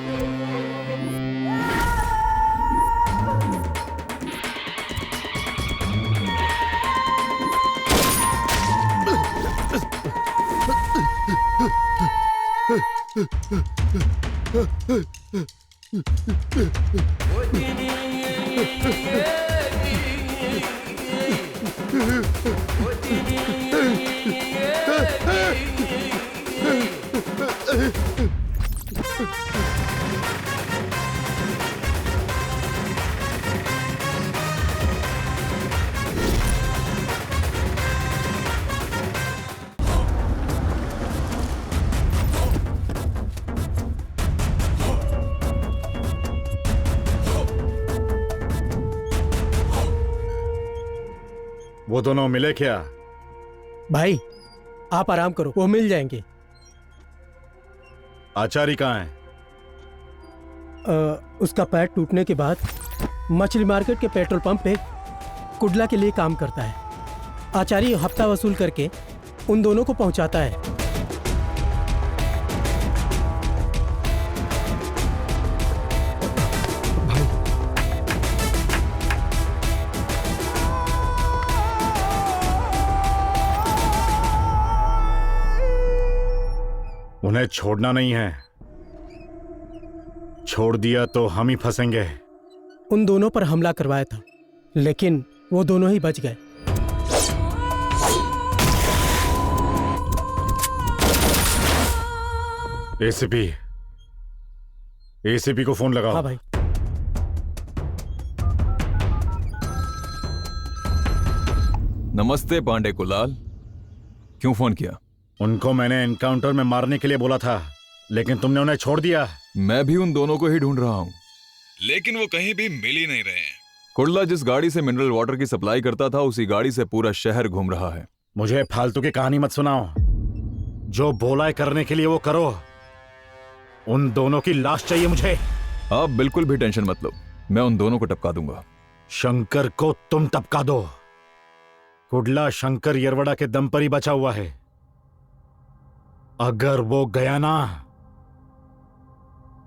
वो दोनों मिले क्या? भाई आप आराम करो, वो मिल जाएंगे। आचार्य कहाँ है? उसका पैर टूटने के बाद मछली मार्केट के पेट्रोल पंप पे कुडला के लिए काम करता है। आचार्य हफ्ता वसूल करके उन दोनों को पहुंचाता है। उन्हें छोड़ना नहीं है, छोड़ दिया तो हम ही फंसेंगे। उन दोनों पर हमला करवाया था, लेकिन वो दोनों ही बच गए। एसीपी को फोन लगाओ। हाँ भाई। नमस्ते पांडे कुलाल, क्यों फोन किया? उनको मैंने एनकाउंटर में मारने के लिए बोला था, लेकिन तुमने उन्हें छोड़ दिया। मैं भी उन दोनों को ही ढूंढ रहा हूँ, लेकिन वो कहीं भी मिल ही नहीं रहे। कुडला जिस गाड़ी से मिनरल वाटर की सप्लाई करता था, उसी गाड़ी से पूरा शहर घूम रहा है। मुझे फालतू की कहानी मत सुनाओ, जो बोला है करने के लिए वो करो। उन दोनों की लाश चाहिए मुझे। आप बिल्कुल भी टेंशन मत लो, मैं उन दोनों को टपका दूंगा। शंकर को तुम टपका दो। कुडला शंकर येरवड़ा के दम पर ही बचा हुआ है। अगर वो गया ना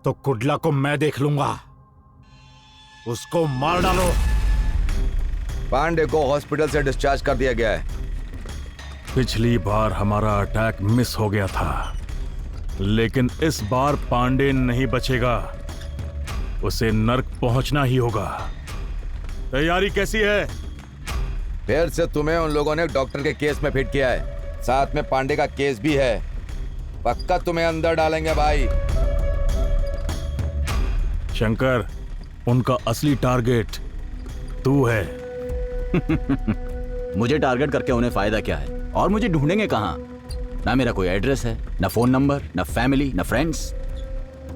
तो कुडला को मैं देख लूंगा। उसको मार डालो। पांडे को हॉस्पिटल से डिस्चार्ज कर दिया गया है। पिछली बार हमारा अटैक मिस हो गया था, लेकिन इस बार पांडे नहीं बचेगा। उसे नर्क पहुंचना ही होगा। तैयारी कैसी है? फिर से तुम्हें उन लोगों ने डॉक्टर के केस में फिट किया है, साथ में पांडे का केस भी है। पक्का तुम्हें अंदर डालेंगे भाई। शंकर, उनका असली टारगेट तू है। मुझे टारगेट करके उन्हें फायदा क्या है? और मुझे ढूंढेंगे कहाँ? ना मेरा कोई एड्रेस है, ना फोन नंबर, ना फैमिली, ना फ्रेंड्स,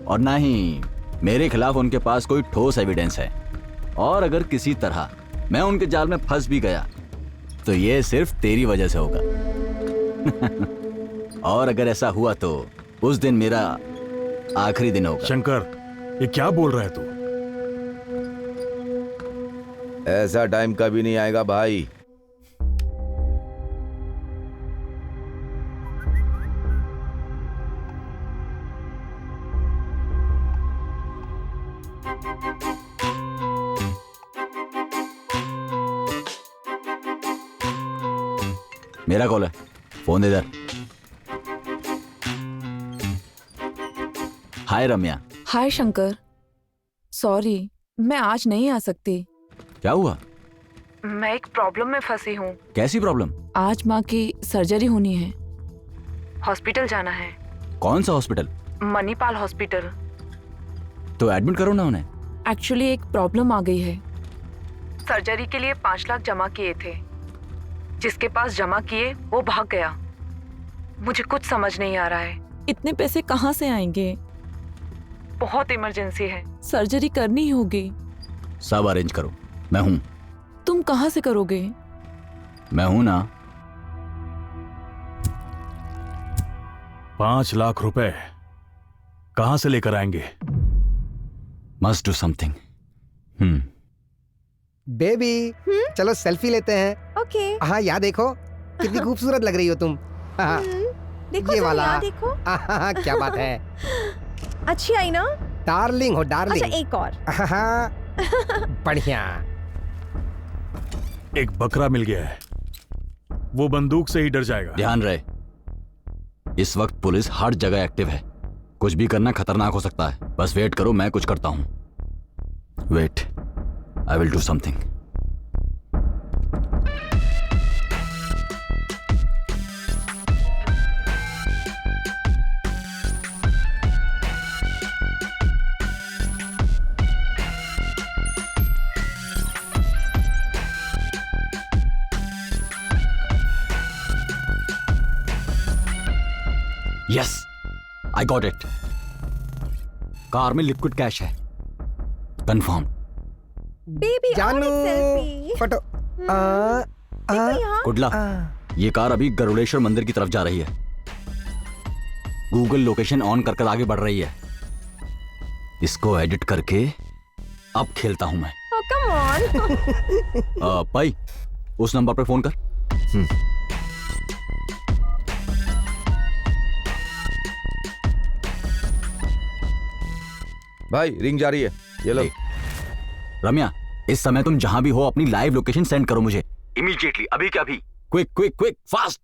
और ना ही मेरे खिलाफ उनके पास कोई ठोस एविडेंस है। और अगर किसी तरह मैं उनके जाल में फंस भी गया तो ये सिर्फ तेरी वजह से होगा। और अगर ऐसा हुआ तो उस दिन मेरा आखिरी दिन होगा। शंकर, ये क्या बोल रहा है तू? ऐसा टाइम कभी नहीं आएगा भाई। मेरा कॉल है, फोन दे इधर। हाय रम्या। हाय शंकर, सॉरी मैं आज नहीं आ सकती। क्या हुआ? मैं एक प्रॉब्लम में फंसी हूँ। कैसी प्रॉब्लम? आज माँ की सर्जरी होनी है, हॉस्पिटल जाना है। कौन सा हॉस्पिटल? मणिपाल हॉस्पिटल। तो एडमिट करो ना उन्हें। एक्चुअली एक प्रॉब्लम आ गई है। सर्जरी के लिए 5 लाख जमा किए थे, जिसके पास जमा किए वो भाग गया। मुझे कुछ समझ नहीं आ रहा है, इतने पैसे कहाँ से आएंगे? बहुत इमरजेंसी है, सर्जरी करनी ही होगी। सब अरेंज करो, मैं हूं। तुम कहाँ से करोगे? मैं हूं ना। 5 लाख रुपए कहां से लेकर आएंगे? Must do something. बेबी, चलो सेल्फी लेते हैं। ओके। हाँ, यहाँ देखो कितनी खूबसूरत लग रही हो तुम। हाँ। देखो ये जरा वाला। यहाँ देखो। क्या बात है, अच्छी आई ना? डार्लिंग हो डार्लिंग। अच्छा एक और। बढ़िया। एक बकरा मिल गया है, वो बंदूक से ही डर जाएगा। ध्यान रहे, इस वक्त पुलिस हर जगह एक्टिव है, कुछ भी करना खतरनाक हो सकता है। बस वेट करो, मैं कुछ करता हूं। Wait, I will do something. Yes, I got it. Car में लिक्विड कैश है, कंफर्म। बेबी जानू फोटो। कुडला, ये कार अभी गरुड़ेश्वर मंदिर की तरफ जा रही है। गूगल लोकेशन ऑन कर आगे बढ़ रही है। इसको एडिट करके अब खेलता हूं मैं। Oh, come on. भाई, उस नंबर पे फोन कर। भाई रिंग जा रही है, ये लो। रम्या, इस समय तुम जहां भी हो अपनी लाइव लोकेशन सेंड करो मुझे इमीडिएटली, अभी क्या अभी। Quick quick quick, fast.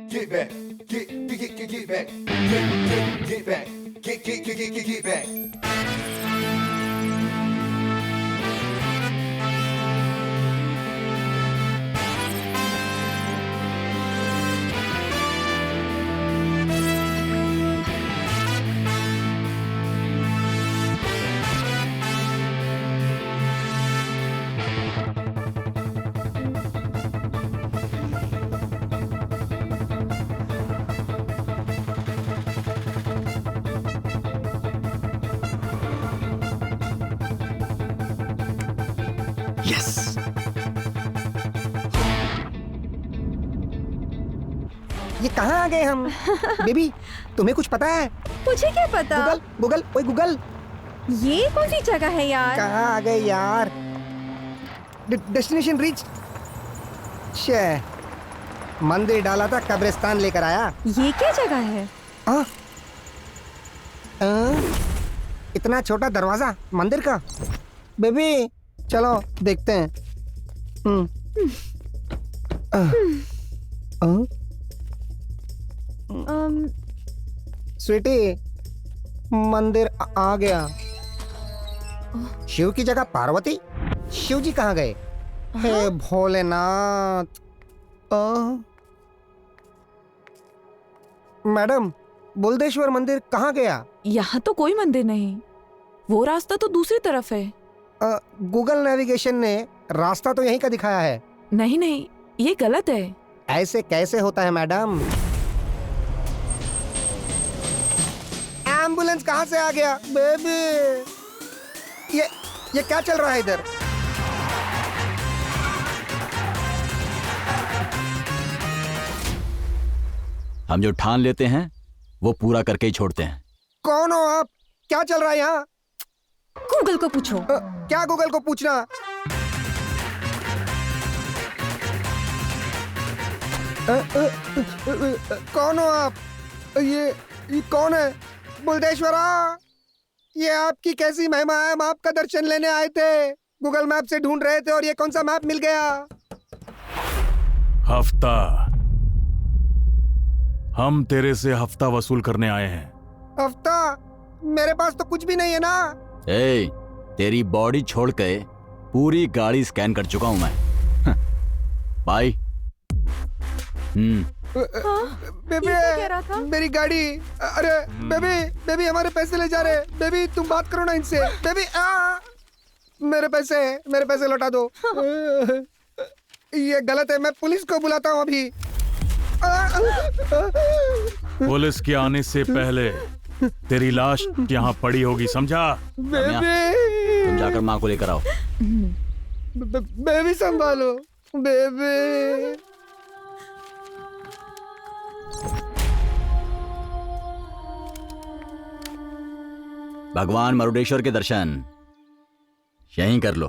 Get back, get back, get back, get back. Yes, ये कहाँ आ गए हम? बेबी, तुम्हें कुछ पता है? मुझे क्या पता? गूगल गूगल, ओए गूगल, ये कौन सी जगह है यार? कहाँ आ गए यार? Destination reach. शे, मंदिर डाला था, कब्रिस्तान लेकर आया। ये क्या जगह है? इतना छोटा दरवाजा मंदिर का। बेबी चलो देखते हैं। स्वीटी, मंदिर आ गया। शिव की जगह पार्वती? शिव जी कहाँ गए? हे भोलेनाथ। मैडम, बुलदेश्वर मंदिर कहाँ गया? यहाँ तो कोई मंदिर नहीं, वो रास्ता तो दूसरी तरफ है। गूगल नेविगेशन ने रास्ता तो यहीं का दिखाया है। नहीं नहीं, ये गलत है। ऐसे कैसे होता है मैडम? एम्बुलेंस कहाँ से आ गया? बेबी, ये क्या चल रहा है इधर? हम जो ठान लेते हैं वो पूरा करके ही छोड़ते हैं। कौन हो आप? क्या चल रहा है यहाँ? गूगल को पूछो। क्या गूगल को पूछना? कौन हो आप? ये कौन है? बुलदेश्वरा, ये आपकी कैसी महिमा है? हम आपका दर्शन लेने आए थे, गूगल मैप से ढूंढ रहे थे और ये कौन सा मैप मिल गया? हफ्ता, हम तेरे से हफ्ता वसूल करने आए हैं। हफ्ता? मेरे पास तो कुछ भी नहीं है ना। ए, तेरी बॉडी छोड़ के पूरी गाड़ी स्कैन कर चुका हूं मैं। भाई। बेबी, मेरी गाड़ी। अरे बेबी, बेबी हमारे पैसे ले जा रहे। बेबी तुम बात करो ना इनसे। बेबी मेरे पैसे लौटा दो। ये गलत है, मैं पुलिस को बुलाता हूँ अभी। पुलिस के आने से पहले तेरी लाश यहाँ पड़ी होगी, समझा? बेबी, तुम जाकर माँ को लेकर आओ। बेबी संभालो बेबी। भगवान मरुडेश्वर के दर्शन यहीं कर लो।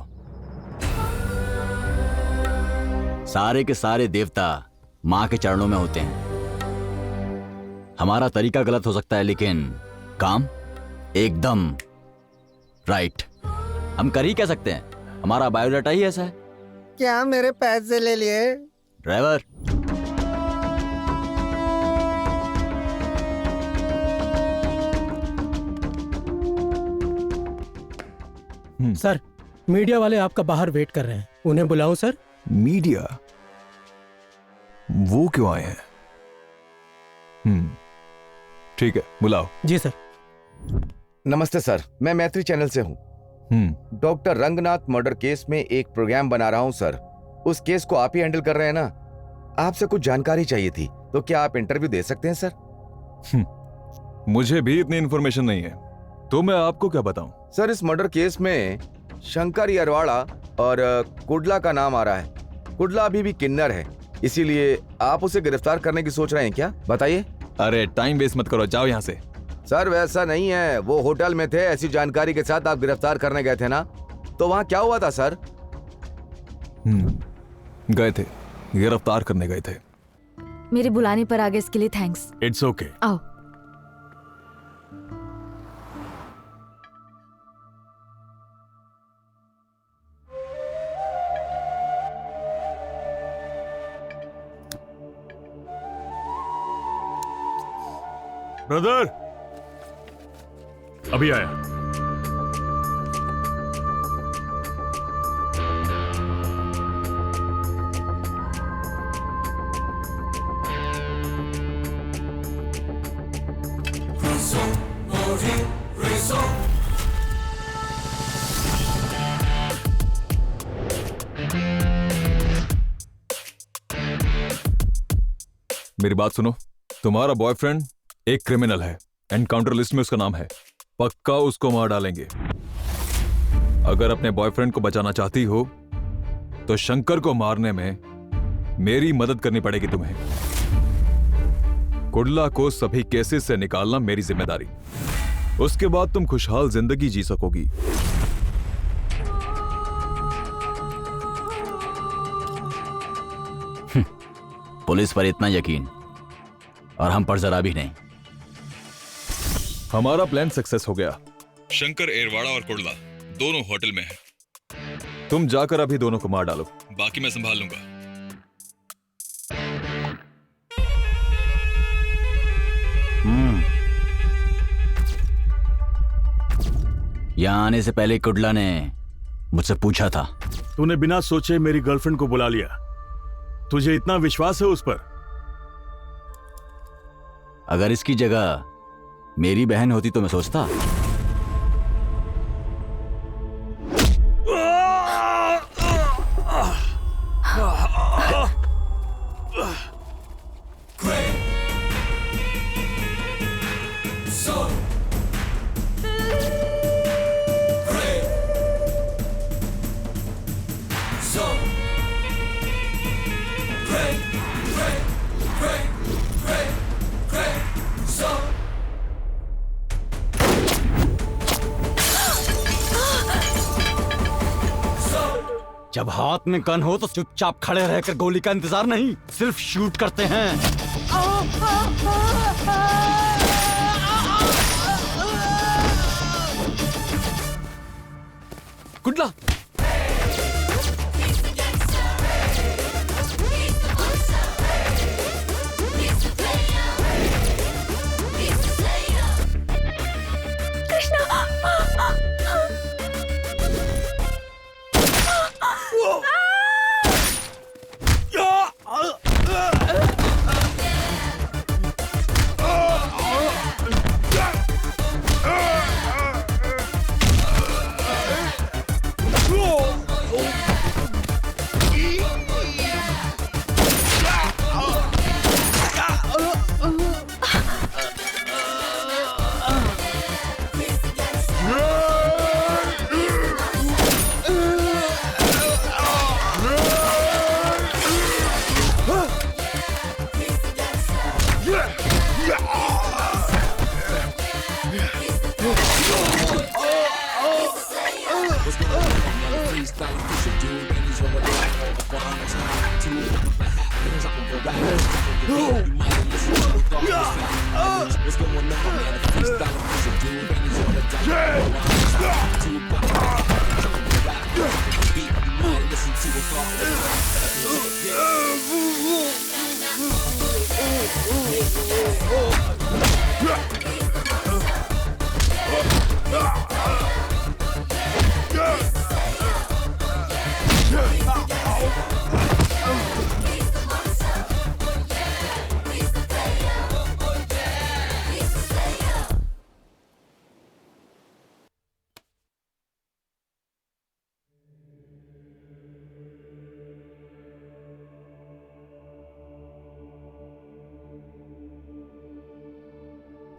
सारे के सारे देवता मां के चरणों में होते हैं। हमारा तरीका गलत हो सकता है लेकिन काम एकदम राइट। हम कर ही कह सकते हैं, हमारा बायोडाटा ही ऐसा है। क्या मेरे पैसे ले लिए? ड्राइवर, सर मीडिया वाले आपका बाहर वेट कर रहे हैं, उन्हें बुलाऊं सर? मीडिया? वो क्यों आए हैं? ठीक है, बुलाओ। जी सर। नमस्ते सर, मैं मैत्री चैनल से हूँ। डॉक्टर रंगनाथ मर्डर केस में एक प्रोग्राम बना रहा हूँ सर। उस केस को आप ही हैंडल कर रहे हैं ना? आपसे कुछ जानकारी चाहिए थी, तो क्या आप इंटरव्यू दे सकते हैं सर? मुझे भी इतनी इन्फॉर्मेशन नहीं है, तो मैं आपको क्या बताऊं? सर, इस मर्डर केस में शंकर अरवाड़ा और कुडला का नाम आ रहा है। कुडला अभी भी किन्नर है, इसीलिए आप उसे गिरफ्तार करने की सोच रहे हैं क्या? बताइए। अरे टाइम वेस्ट मत करो, जाओ यहाँ से। सर वैसा नहीं है, वो होटल में थे, ऐसी जानकारी के साथ आप गिरफ्तार करने गए थे ना, तो वहाँ क्या हुआ था सर? गए थे, गिरफ्तार करने गए थे। मेरे बुलाने पर आ गए, इसके लिए थैंक्स। It's okay. आओ। ब्रदर, अभी आया। मेरी बात सुनो, तुम्हारा बॉयफ्रेंड एक क्रिमिनल है, एनकाउंटर लिस्ट में उसका नाम है। पक्का उसको मार डालेंगे। अगर अपने बॉयफ्रेंड को बचाना चाहती हो तो शंकर को मारने में मेरी मदद करनी पड़ेगी तुम्हें। कुडला को सभी केसेस से निकालना मेरी जिम्मेदारी। उसके बाद तुम खुशहाल जिंदगी जी सकोगी। पुलिस पर इतना यकीन और हम पर जरा भी नहीं। हमारा प्लान सक्सेस हो गया। शंकर एरवाड़ा और कुडला दोनों होटल में हैं। तुम जाकर अभी दोनों को मार डालो, बाकी मैं संभाल लूंगा। यहां आने से पहले कुडला ने मुझसे पूछा था। तूने बिना सोचे मेरी गर्लफ्रेंड को बुला लिया। तुझे इतना विश्वास है उस पर? अगर इसकी जगह मेरी बहन होती तो मैं सोचता। जब हाथ में गन हो तो चुपचाप खड़े रहकर गोली का इंतजार नहीं, सिर्फ शूट करते हैं। कुडला,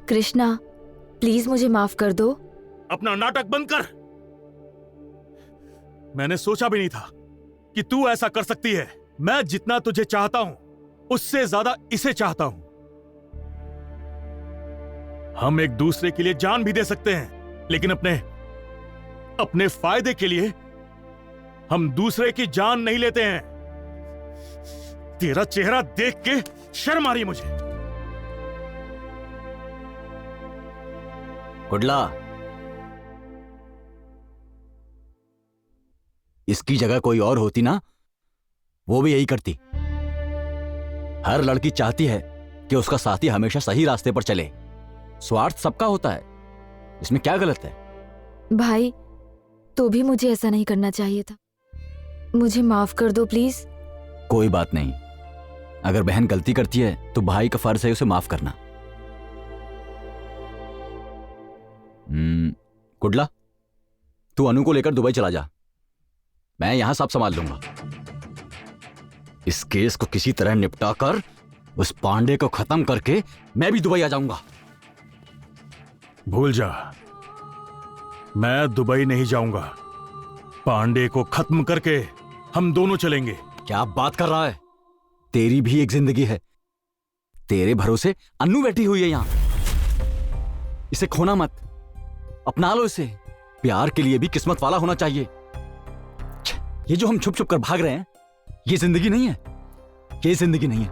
कृष्णा, प्लीज मुझे माफ कर दो। अपना नाटक बंद कर। मैंने सोचा भी नहीं था कि तू ऐसा कर सकती है। मैं जितना तुझे चाहता हूं उससे ज्यादा इसे चाहता हूं। हम एक दूसरे के लिए जान भी दे सकते हैं, लेकिन अपने फायदे के लिए हम दूसरे की जान नहीं लेते हैं। तेरा चेहरा देख के शर्म आ रही मुझे। कुडला, इसकी जगह कोई और होती ना, वो भी यही करती। हर लड़की चाहती है कि उसका साथी हमेशा सही रास्ते पर चले। स्वार्थ सबका होता है, इसमें क्या गलत है? भाई, तो भी मुझे ऐसा नहीं करना चाहिए था। मुझे माफ कर दो प्लीज। कोई बात नहीं। अगर बहन गलती करती है तो भाई का फर्ज है उसे माफ करना। कुडला, तू अनु को लेकर दुबई चला जा। मैं यहां सब संभाल लूंगा। इस केस को किसी तरह निपटा कर उस पांडे को खत्म करके मैं भी दुबई आ जाऊंगा। भूल जा, मैं दुबई नहीं जाऊंगा। पांडे को खत्म करके हम दोनों चलेंगे। क्या बात कर रहा है? तेरी भी एक जिंदगी है। तेरे भरोसे अन्नू बैठी हुई है यहां। इसे खोना मत, अपना लो इसे। प्यार के लिए भी किस्मत वाला होना चाहिए। ये जो हम छुप छुप कर भाग रहे हैं, ये जिंदगी नहीं है। ये जिंदगी नहीं है।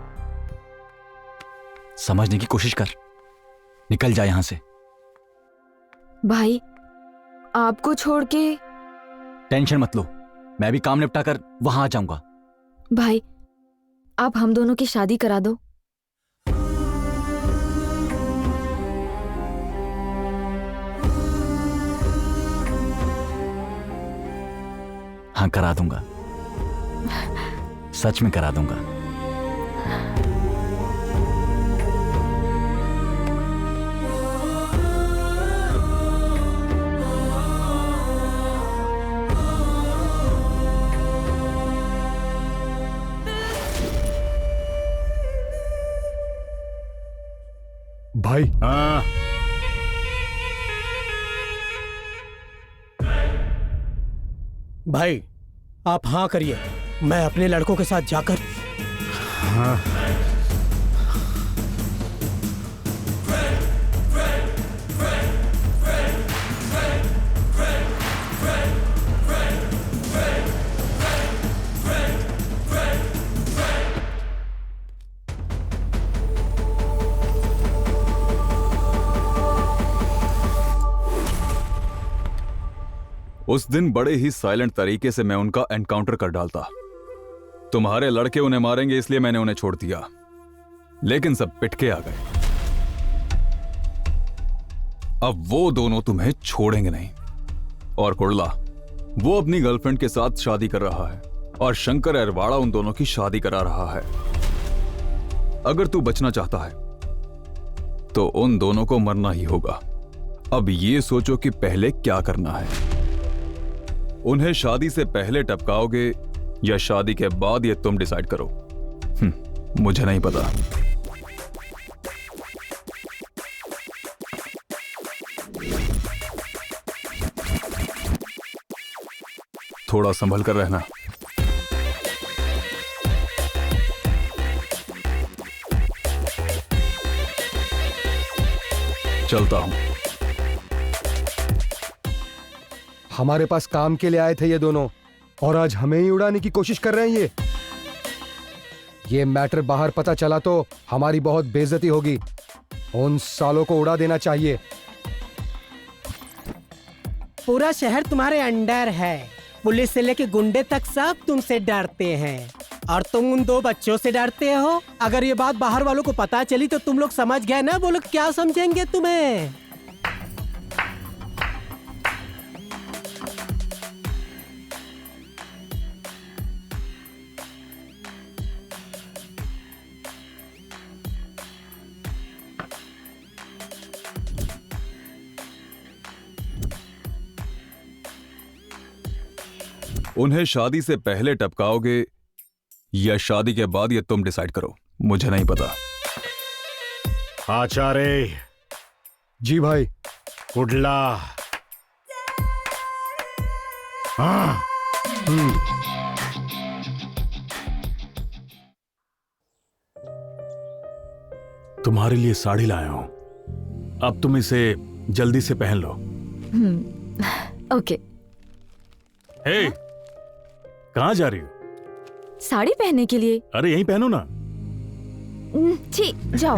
समझने की कोशिश कर। निकल जा यहां से। भाई, आपको छोड़ के। टेंशन मत लो, मैं भी काम निपटा कर वहां आ जाऊंगा। भाई, आप हम दोनों की शादी करा दो। हाँ, करा दूंगा। सच में करा दूंगा। भाई। हाँ। भाई, आप हाँ करिए। मैं अपने लड़कों के साथ जाकर। हाँ। उस दिन बड़े ही साइलेंट तरीके से मैं उनका एनकाउंटर कर डालता। तुम्हारे लड़के उन्हें मारेंगे इसलिए मैंने उन्हें छोड़ दिया, लेकिन सब पिटके आ गए। अब वो दोनों तुम्हें छोड़ेंगे नहीं। और कुडला, वो अपनी गर्लफ्रेंड के साथ शादी कर रहा है और शंकर अरवाड़ा उन दोनों की शादी करा रहा है। अगर तू बचना चाहता है तो उन दोनों को मरना ही होगा। अब ये सोचो कि पहले क्या करना है। उन्हें शादी से पहले टपकाओगे या शादी के बाद, ये तुम डिसाइड करो। मुझे नहीं पता। थोड़ा संभल कर रहना। चलता हूं। हमारे पास काम के लिए आए थे ये दोनों, और आज हमें ही उड़ाने की कोशिश कर रहे हैं ये मैटर बाहर पता चला तो हमारी बहुत बेइज्जती होगी। उन सालों को उड़ा देना चाहिए। पूरा शहर तुम्हारे अंडर है। पुलिस से लेके गुंडे तक सब तुमसे डरते हैं, और तुम उन 2 बच्चों से डरते हो। अगर ये बात बाहर वालों को पता चली तो तुम लोग समझ गए ना, वो लोग क्या समझेंगे तुम्हें। उन्हें शादी से पहले टपकाओगे या शादी के बाद, ये तुम डिसाइड करो, मुझे नहीं पता। आचार्य जी भाई। कुडला। हाँ। तुम्हारे लिए साड़ी लाया हूं, अब तुम इसे जल्दी से पहन लो। ओके। हे, कहां जा रही हो? साड़ी पहनने के लिए। अरे यहीं पहनो ना। ठीक, जाओ।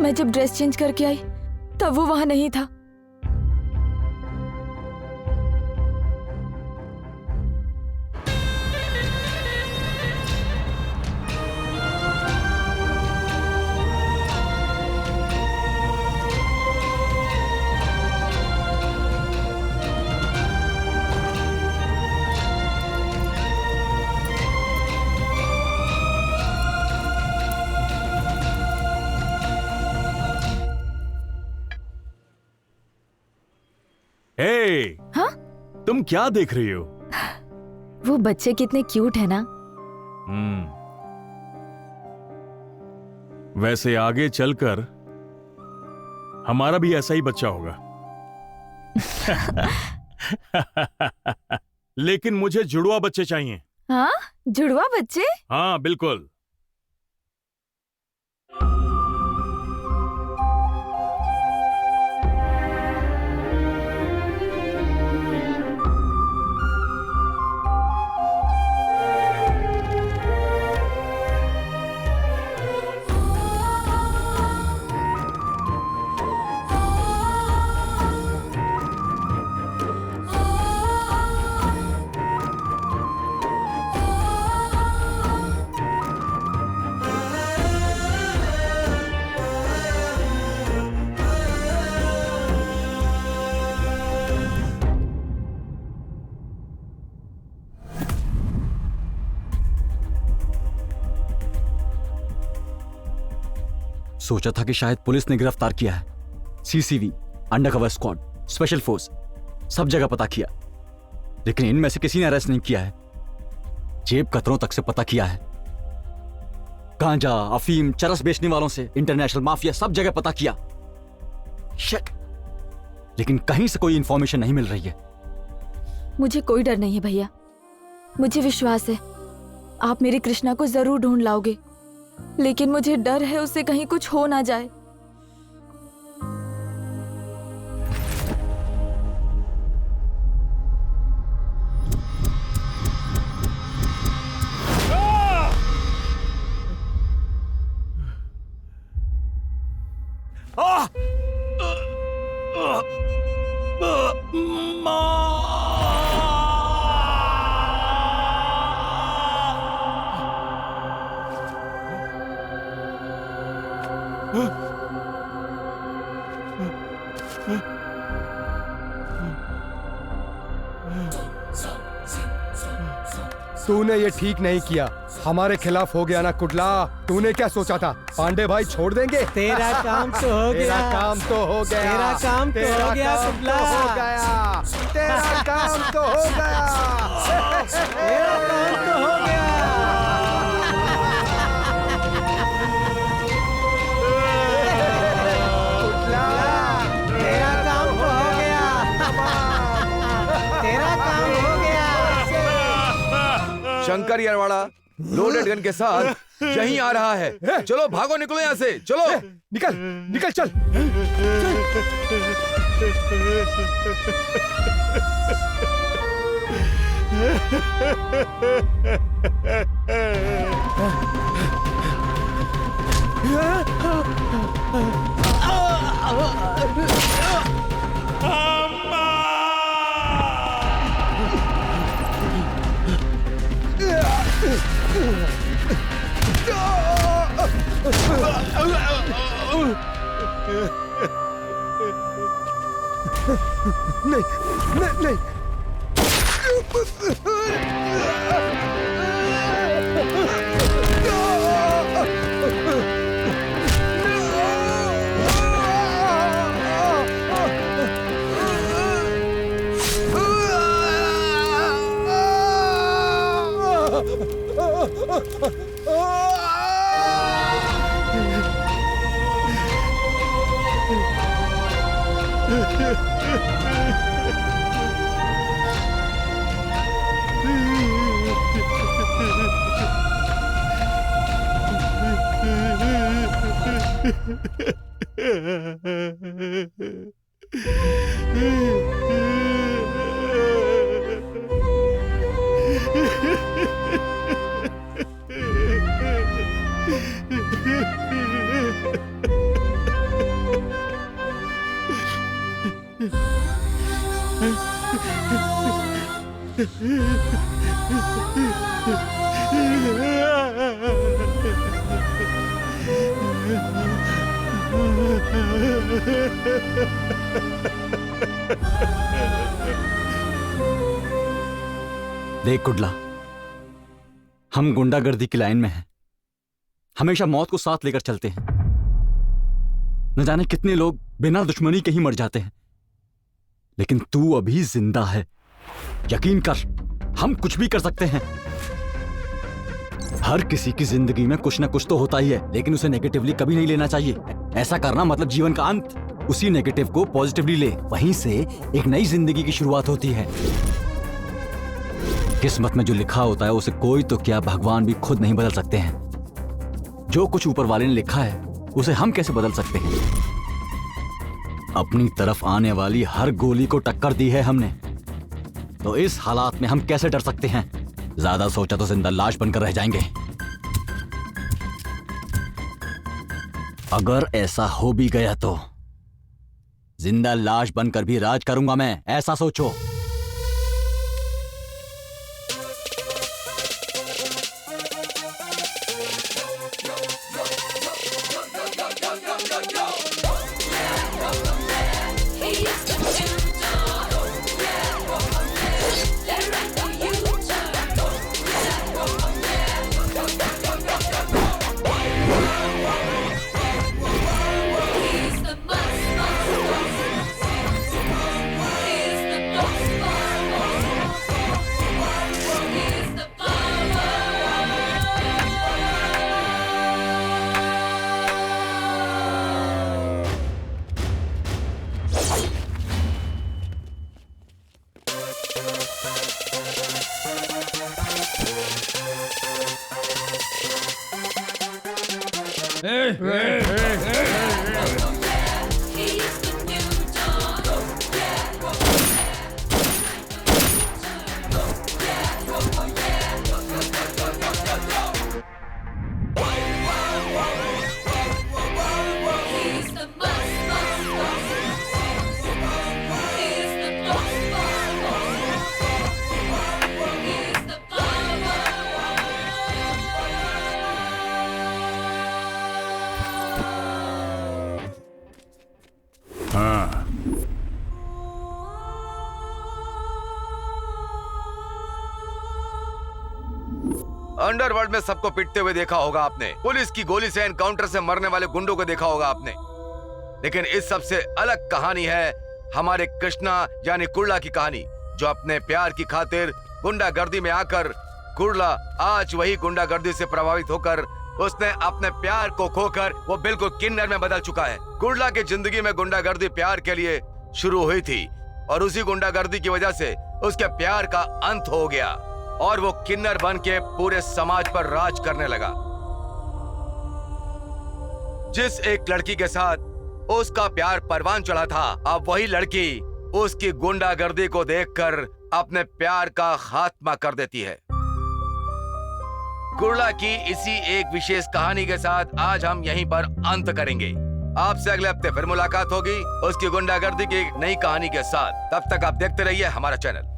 मैं जब ड्रेस चेंज करके आई तब वो वहां नहीं था। हाँ? तुम क्या देख रही हो? वो बच्चे कितने क्यूट है ना। वैसे आगे चलकर हमारा भी ऐसा ही बच्चा होगा। लेकिन मुझे जुड़वा बच्चे चाहिए। हाँ, जुड़वा बच्चे? हाँ बिल्कुल। सोचा था कि शायद पुलिस ने गिरफ्तार किया है। सीसीवी, अंडरकवर स्क्वाड, स्पेशल फोर्स, सब जगह पता किया, लेकिन इनमें से किसी ने अरेस्ट नहीं किया है। जेब कतरों तक से पता किया है। गांजा, अफीम, चरस बेचने वालों से इंटरनेशनल माफिया, सब जगह पता किया। शिट, लेकिन कहीं से कोई इंफॉर्मेशन नहीं मिल रही है। मुझे कोई डर नहीं है भैया, मुझे विश्वास है आप मेरी कृष्णा को जरूर ढूंढ लाओगे, लेकिन मुझे डर है उससे कहीं कुछ हो ना जाए। तूने ये ठीक नहीं किया, हमारे खिलाफ हो गया ना कुडला। तूने क्या सोचा था पांडे भाई छोड़ देंगे? तेरा काम तो हो गया। तेरा काम तो हो गया। तेरा काम तो हो गया कुडला। हो गया। तेरा काम तो हो गया। तेरा काम तो हो गया। कुडला, तेरा काम तो हो गया। तेरा काम हो गया। शंकर यरवाड़ा लोडेड गन के साथ यहीं आ रहा है। चलो भागो, निकलो यहाँ से, चलो। निकल निकल, चल। नहीं नहीं नहीं। देख कुडला, हम गुंडागर्दी की लाइन में हैं। हमेशा मौत को साथ लेकर चलते हैं। न जाने कितने लोग बिना दुश्मनी के ही मर जाते हैं, लेकिन तू अभी जिंदा है। यकीन कर, हम कुछ भी कर सकते हैं। हर किसी की जिंदगी में कुछ ना कुछ तो होता ही है, लेकिन उसे नेगेटिवली कभी नहीं लेना चाहिए। ऐसा करना मतलब जीवन का अंत। उसी नेगेटिव को पॉजिटिवली ले, वहीं से एक नई जिंदगी की शुरुआत होती है। किस्मत में जो लिखा होता है उसे कोई तो क्या, भगवान भी खुद नहीं बदल सकते हैं। जो कुछ ऊपर वाले ने लिखा है उसे हम कैसे बदल सकते हैं? अपनी तरफ आने वाली हर गोली को टक्कर दी है हमने, तो इस हालात में हम कैसे डर सकते हैं? ज्यादा सोचा तो जिंदा लाश बनकर रह जाएंगे। अगर ऐसा हो भी गया तो जिंदा लाश बनकर भी राज करूंगा मैं, ऐसा सोचो। अंडरवर्ल्ड में सबको पिटते हुए देखा होगा आपने, पुलिस की गोली से एनकाउंटर से मरने वाले गुंडों को देखा होगा आपने, लेकिन इस सबसे अलग कहानी है हमारे कृष्णा यानी कुर्ला की कहानी, जो अपने प्यार की खातिर गुंडागर्दी में आकर कुर्ला आज वही गुंडागर्दी से प्रभावित होकर उसने अपने प्यार को खोकर वो बिल्कुल किन्नर में बदल चुका है। कुर्ला की जिंदगी में गुंडागर्दी प्यार के लिए शुरू हुई थी और उसी गुंडागर्दी की वजह से उसके प्यार का अंत हो गया और वो किन्नर बन के पूरे समाज पर राज करने लगा। जिस एक लड़की के साथ उसका प्यार परवान चढ़ा था, अब वही लड़की उसकी गुंडागर्दी को देखकर अपने प्यार का खात्मा कर देती है। कुर्ला की इसी एक विशेष कहानी के साथ आज हम यहीं पर अंत करेंगे। आपसे अगले हफ्ते फिर मुलाकात होगी उसकी गुंडागर्दी की एक नई कहानी के साथ। तब तक आप देखते रहिए हमारा चैनल।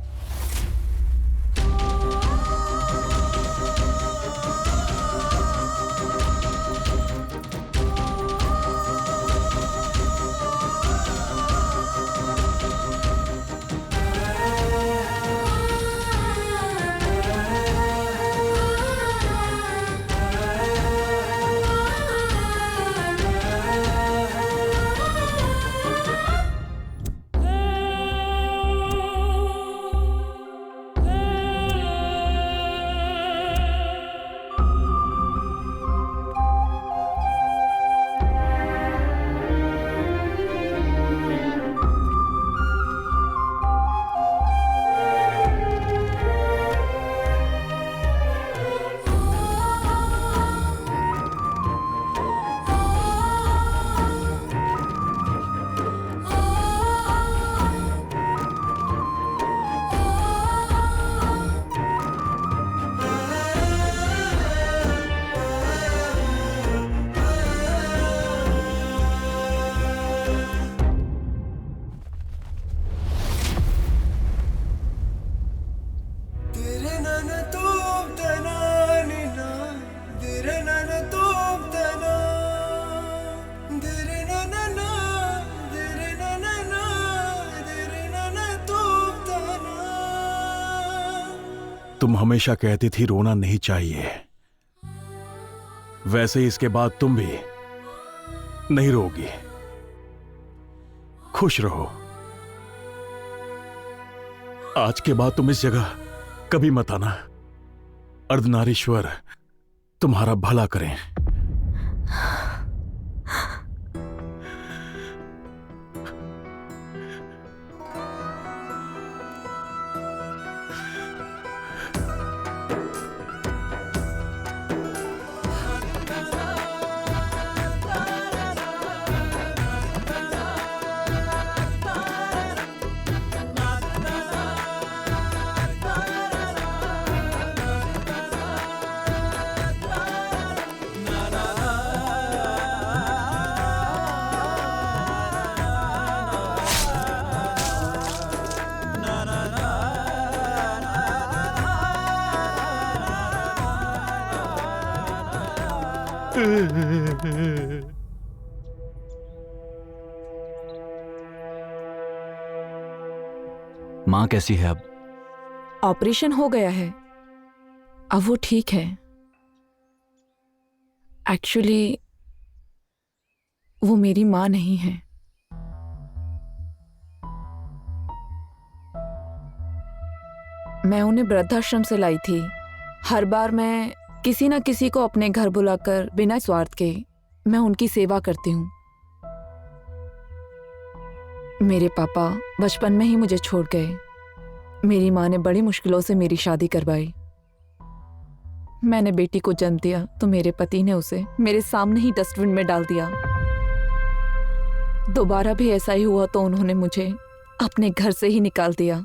तुम हमेशा कहती थी रोना नहीं चाहिए, वैसे ही इसके बाद तुम भी नहीं रोगी। खुश रहो। आज के बाद तुम इस जगह कभी मत आना। अर्धनारीश्वर तुम्हारा भला करें। माँ कैसी है अब? ऑपरेशन हो गया है, अब वो ठीक है। एक्चुअली वो मेरी माँ नहीं है। मैं उन्हें वृद्धाश्रम से लाई थी। हर बार मैं किसी न किसी को अपने घर बुलाकर बिना स्वार्थ के मैं उनकी सेवा करती हूँ। मेरे पापा बचपन में ही मुझे छोड़ गए। मेरी माँ ने बड़ी मुश्किलों से मेरी शादी करवाई। मैंने बेटी को जन्म दिया तो मेरे पति ने उसे मेरे सामने ही डस्टबिन में डाल दिया। दोबारा भी ऐसा ही हुआ तो उन्होंने मुझे अपने घर से ही निकाल दिया।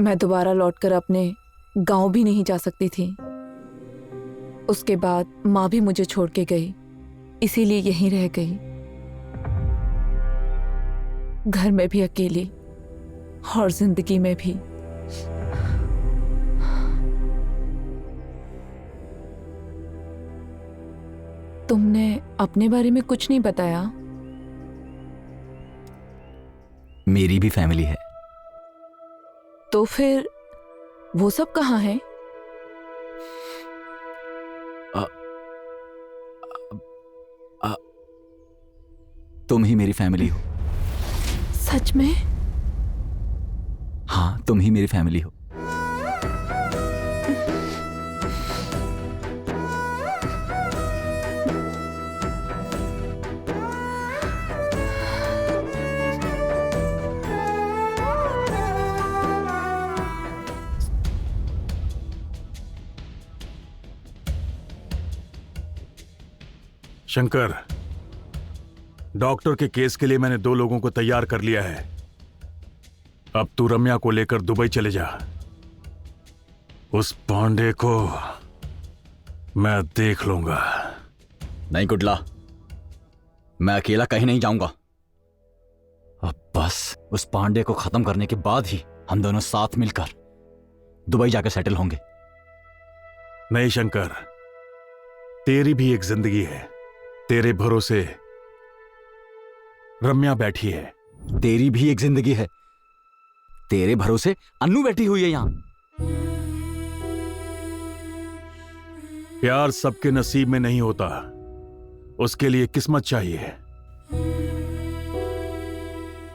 मैं दोबारा लौटकर अपने गांव भी नहीं जा सकती थी। उसके बाद माँ भी मुझे छोड़ के गई, इसीलिए यहीं रह गई। घर में भी अकेली और जिंदगी में भी। तुमने अपने बारे में कुछ नहीं बताया। मेरी भी फैमिली है। तो फिर वो सब कहाँ है? तुम ही मेरी फैमिली हो। सच में? हाँ, तुम ही मेरी फैमिली हो। शंकर, डॉक्टर के केस के लिए मैंने 2 लोगों को तैयार कर लिया है। अब तू रम्या को लेकर दुबई चले जा। उस पांडे को मैं देख लूंगा। नहीं कुडला, मैं अकेला कहीं नहीं जाऊंगा। अब बस उस पांडे को खत्म करने के बाद ही हम दोनों साथ मिलकर दुबई जाकर सेटल होंगे। नहीं शंकर, तेरी भी एक जिंदगी है। तेरे भरोसे रम्या बैठी है। तेरी भी एक जिंदगी है। तेरे भरोसे अन्नू बैठी हुई है यहां। प्यार सबके नसीब में नहीं होता, उसके लिए किस्मत चाहिए।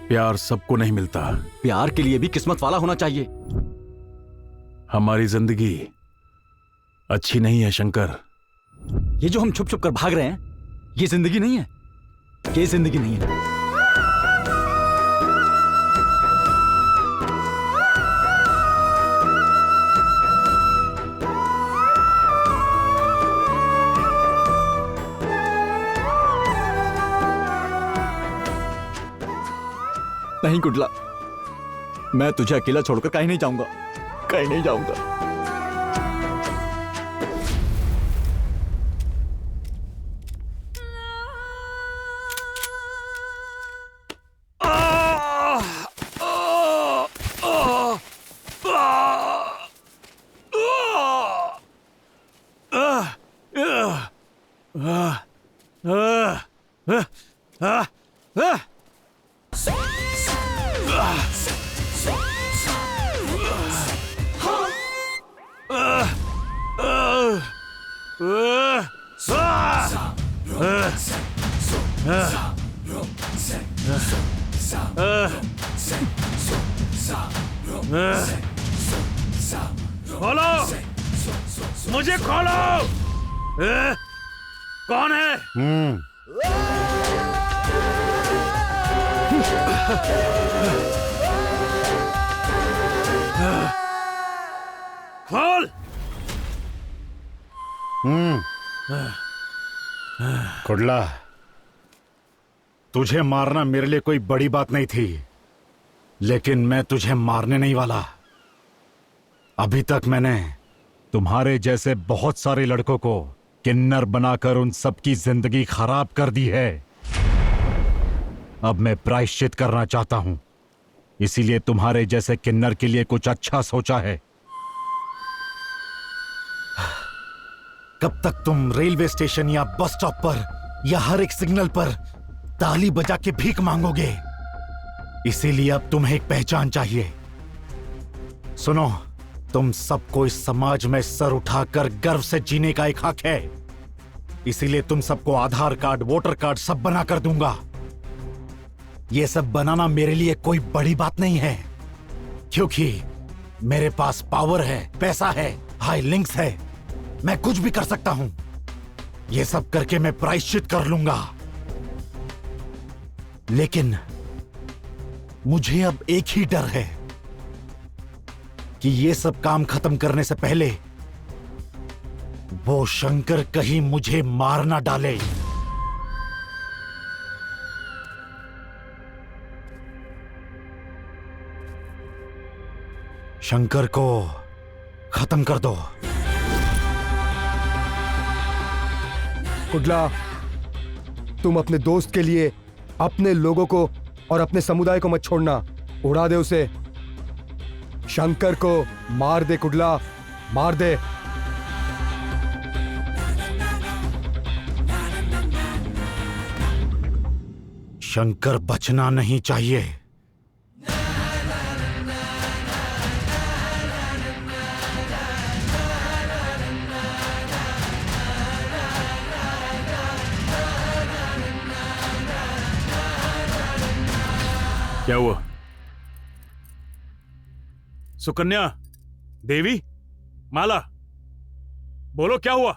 प्यार सबको नहीं मिलता। प्यार के लिए भी किस्मत वाला होना चाहिए। हमारी जिंदगी अच्छी नहीं है शंकर। ये जो हम छुप छुप कर भाग रहे हैं, ये जिंदगी नहीं है। ये जिंदगी नहीं है। नहीं कुडला, मैं तुझे अकेला छोड़कर कहीं नहीं जाऊंगा। कहीं नहीं जाऊंगा। खोलो, मुझे खोलो। कौन है? खोल। कुडला, तुझे मारना मेरे लिए कोई बड़ी बात नहीं थी, लेकिन मैं तुझे मारने नहीं वाला। अभी तक मैंने तुम्हारे जैसे बहुत सारे लड़कों को किन्नर बनाकर उन सबकी जिंदगी खराब कर दी है। अब मैं प्रायश्चित करना चाहता हूं, इसीलिए तुम्हारे जैसे किन्नर के लिए कुछ अच्छा सोचा है। कब तक तुम रेलवे स्टेशन या बस स्टॉप पर या हर एक सिग्नल पर ताली बजा के भीख मांगोगे? इसीलिए अब तुम्हें एक पहचान चाहिए। सुनो, तुम सबको इस समाज में सर उठाकर गर्व से जीने का एक हक है। इसीलिए तुम सबको आधार कार्ड, वोटर कार्ड सब बना कर दूंगा। ये सब बनाना मेरे लिए कोई बड़ी बात नहीं है, क्योंकि मेरे पास पावर है, पैसा है, हाई लिंक्स है। मैं कुछ भी कर सकता हूं। ये सब करके मैं प्रायश्चित कर लूंगा। लेकिन मुझे अब एक ही डर है कि ये सब काम खत्म करने से पहले वो शंकर कहीं मुझे मार ना डाले। शंकर को खत्म कर दो। कुडला, तुम अपने दोस्त के लिए अपने लोगों को और अपने समुदाय को मत छोड़ना। उड़ा दे उसे। शंकर को मार दे कुडला, मार दे। शंकर बचना नहीं चाहिए। क्या हुआ? सुकन्या, देवी, माला, बोलो क्या हुआ?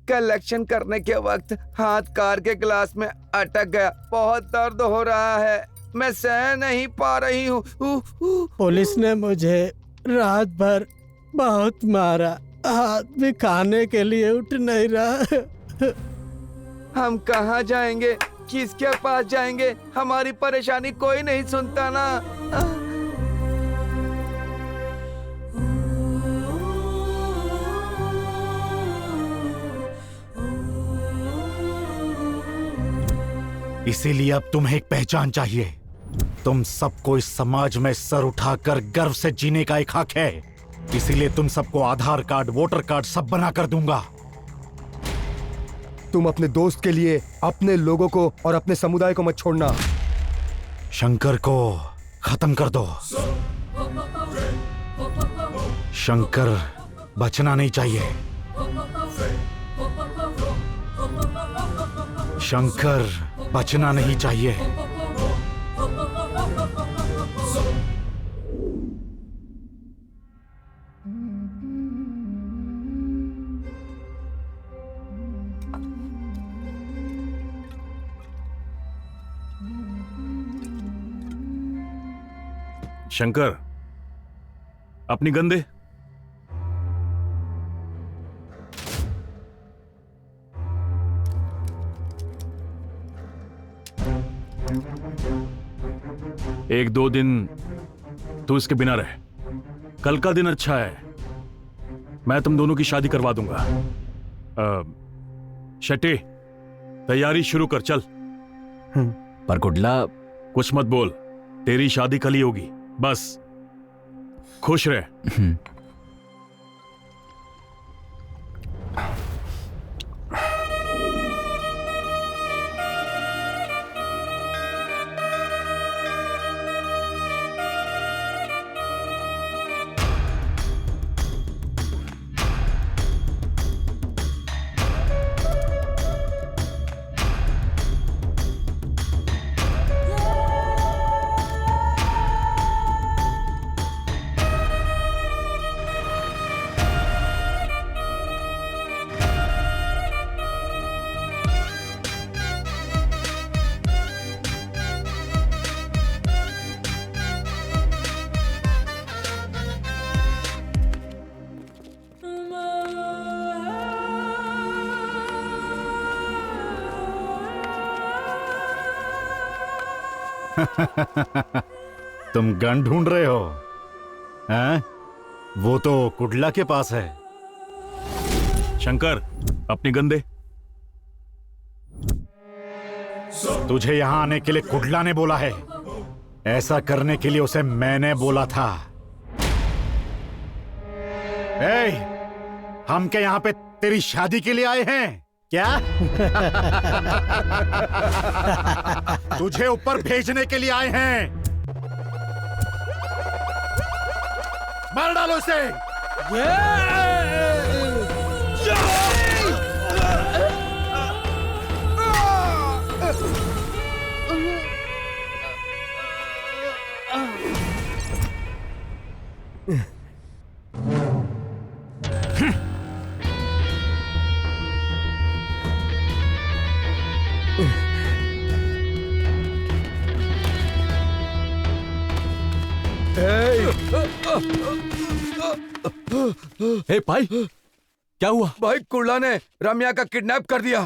कलेक्शन करने के वक्त हाथ कार के गिलास में अटक गया। बहुत दर्द हो रहा है, मैं सह नहीं पा रही हूँ। पुलिस ने मुझे रात भर बहुत मारा, हाथ भी खाने के लिए उठ नहीं रहा। हम कहाँ जाएंगे, किसके पास जाएंगे? हमारी परेशानी कोई नहीं सुनता ना। इसीलिए अब तुम्हें एक पहचान चाहिए। तुम सबको इस समाज में सर उठाकर गर्व से जीने का एक हक है। इसीलिए तुम सबको आधार कार्ड, वोटर कार्ड सब बना कर दूंगा। तुम अपने दोस्त के लिए अपने लोगों को और अपने समुदाय को मत छोड़ना। शंकर को खत्म कर दो। शंकर बचना नहीं चाहिए। शंकर बचना नहीं चाहिए। शंकर, अपनी गन दे। एक दो दिन तू इसके बिना रहे। कल का दिन अच्छा है, मैं तुम दोनों की शादी करवा दूंगा। शटे, तैयारी शुरू कर, चल। पर गुडला, कुछ मत बोल, तेरी शादी कल ही होगी, बस खुश रहे। तुम गन ढूंढ रहे हो, हैं? वो तो कुडला के पास है। शंकर, अपनी गन दे। तुझे यहां आने के लिए कुडला ने बोला है। ऐसा करने के लिए उसे मैंने बोला था। हम क्या यहां पे तेरी शादी के लिए आए हैं क्या? तुझे ऊपर भेजने के लिए आए हैं। मार डालो इसे। हे भाई, क्या हुआ? भाई, कुडला ने रम्या का किडनैप कर दिया।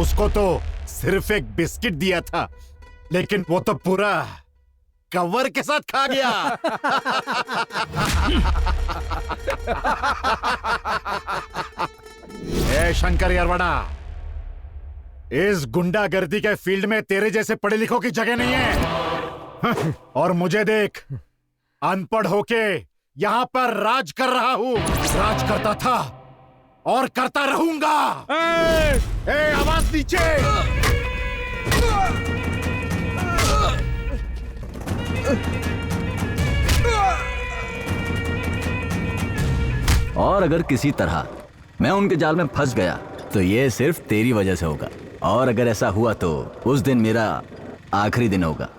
उसको तो सिर्फ एक बिस्किट दिया था, लेकिन वो तो पूरा कवर के साथ खा गया। ए शंकर यरवड़ा, इस गुंडागर्दी के फील्ड में तेरे जैसे पढ़े लिखों की जगह नहीं है। और मुझे देख, अनपढ़ होके यहां पर राज कर रहा हूं। राज करता था और करता रहूंगा। आवाज नीचे। और अगर किसी तरह मैं उनके जाल में फंस गया तो ये सिर्फ तेरी वजह से होगा, और अगर ऐसा हुआ तो उस दिन मेरा आखिरी दिन होगा।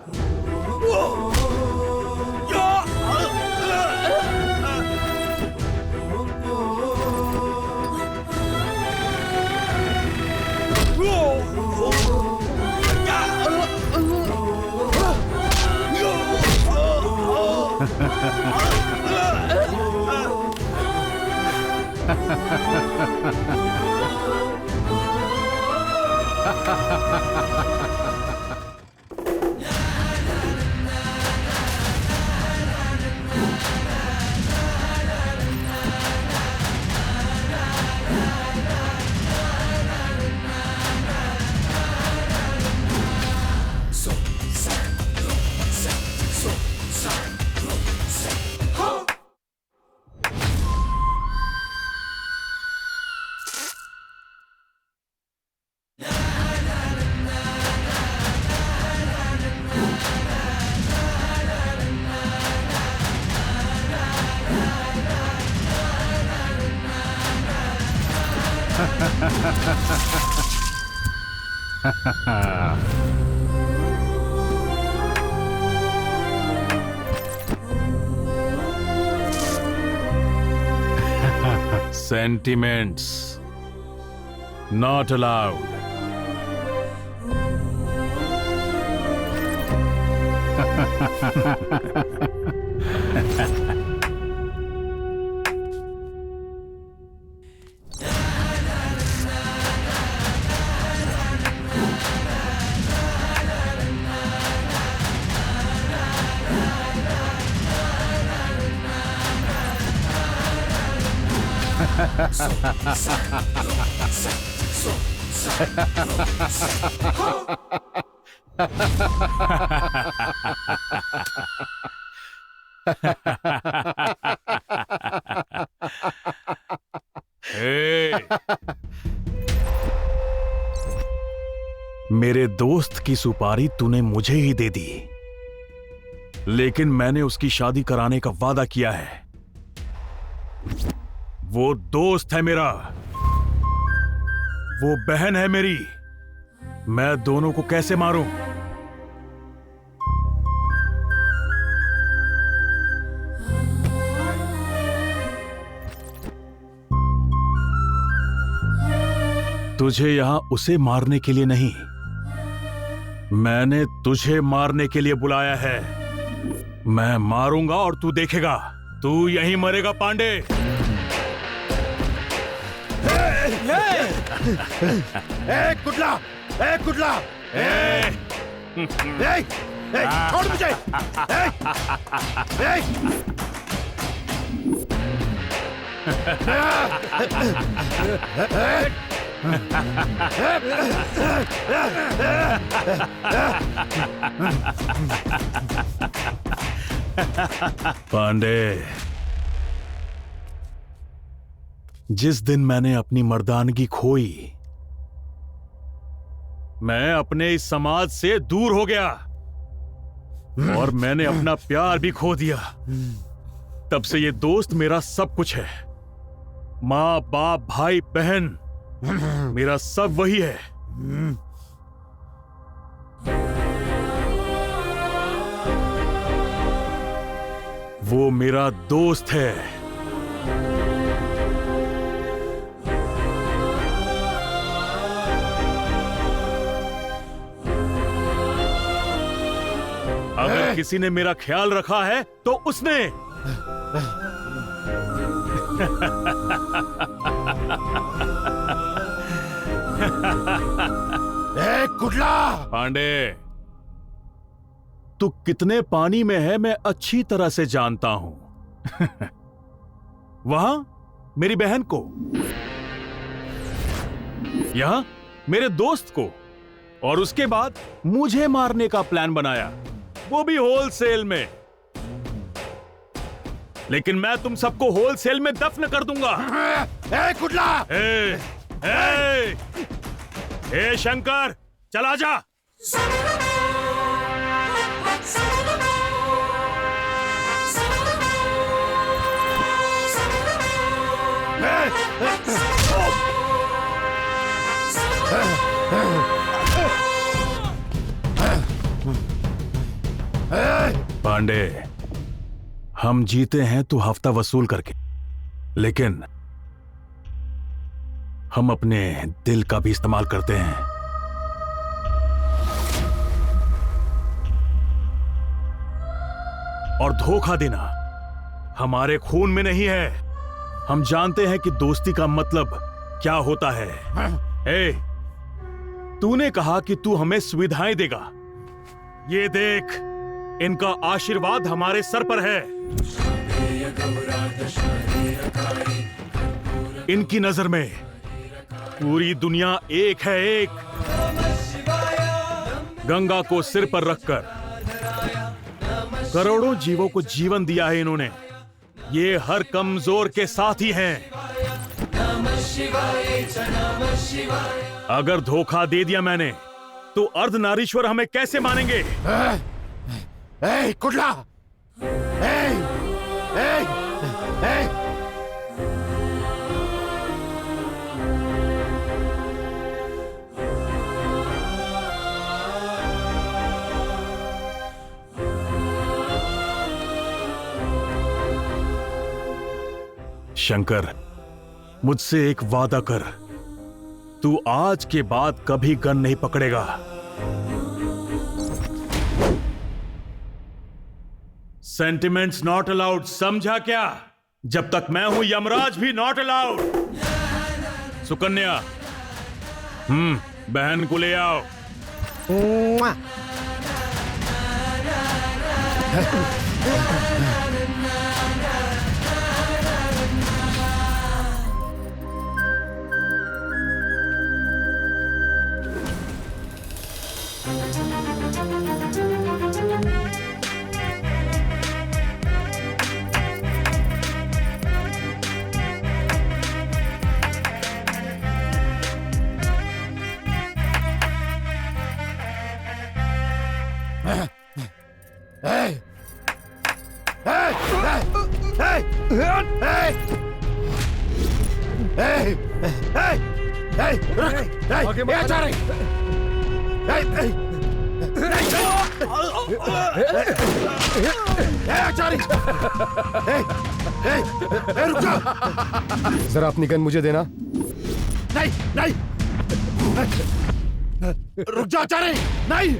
Sentiments not allowed. मेरे दोस्त की सुपारी तूने मुझे ही दे दी, लेकिन मैंने उसकी शादी कराने का वादा किया है। वो दोस्त है मेरा, वो बहन है मेरी, मैं दोनों को कैसे मारूं? तुझे यहां उसे मारने के लिए नहीं, मैंने तुझे मारने के लिए बुलाया है। मैं मारूंगा और तू देखेगा, तू यहीं मरेगा पांडे। कुटला, कुटला, छोड़ मुझे। पांडे, जिस दिन मैंने अपनी मर्दानगी खोई, मैं अपने इस समाज से दूर हो गया और मैंने अपना प्यार भी खो दिया। तब से ये दोस्त मेरा सब कुछ है। माँ बाप भाई बहन मेरा सब वही है। वो मेरा दोस्त है। अगर किसी ने मेरा ख्याल रखा है तो उसने। कुटला! पांडे, तू कितने पानी में है मैं अच्छी तरह से जानता हूं। वहां मेरी बहन को, यहां मेरे दोस्त को, और उसके बाद मुझे मारने का प्लान बनाया, वो भी होलसेल में। लेकिन मैं तुम सबको होलसेल में दफन कर दूंगा। कुटला! ए शंकर, चला जा। पांडे, हम जीते हैं तू हफ्ता वसूल करके, लेकिन हम अपने दिल का भी इस्तेमाल करते हैं। और धोखा देना हमारे खून में नहीं है। हम जानते हैं कि दोस्ती का मतलब क्या होता है। ए, तूने कहा कि तू हमें सुविधाएं देगा। ये देख, इनका आशीर्वाद हमारे सर पर है। इनकी नजर में पूरी दुनिया एक है, एक। गंगा को सिर पर रखकर करोड़ों जीवों को जीवन दिया है इन्होंने। ये हर कमजोर के साथी हैं। अगर धोखा दे दिया मैंने, तो अर्धनारीश्वर हमें कैसे मानेंगे? कुडला! शंकर, मुझसे एक वादा कर। तू आज के बाद कभी गन नहीं पकड़ेगा। सेंटिमेंट्स नॉट अलाउड, समझा क्या? जब तक मैं हूं, यमराज भी नॉट अलाउड। सुकन्या, बहन को ले आओ। जरा अपनी गन मुझे देना। नहीं नहीं, रुक जा आचार्य, नहीं।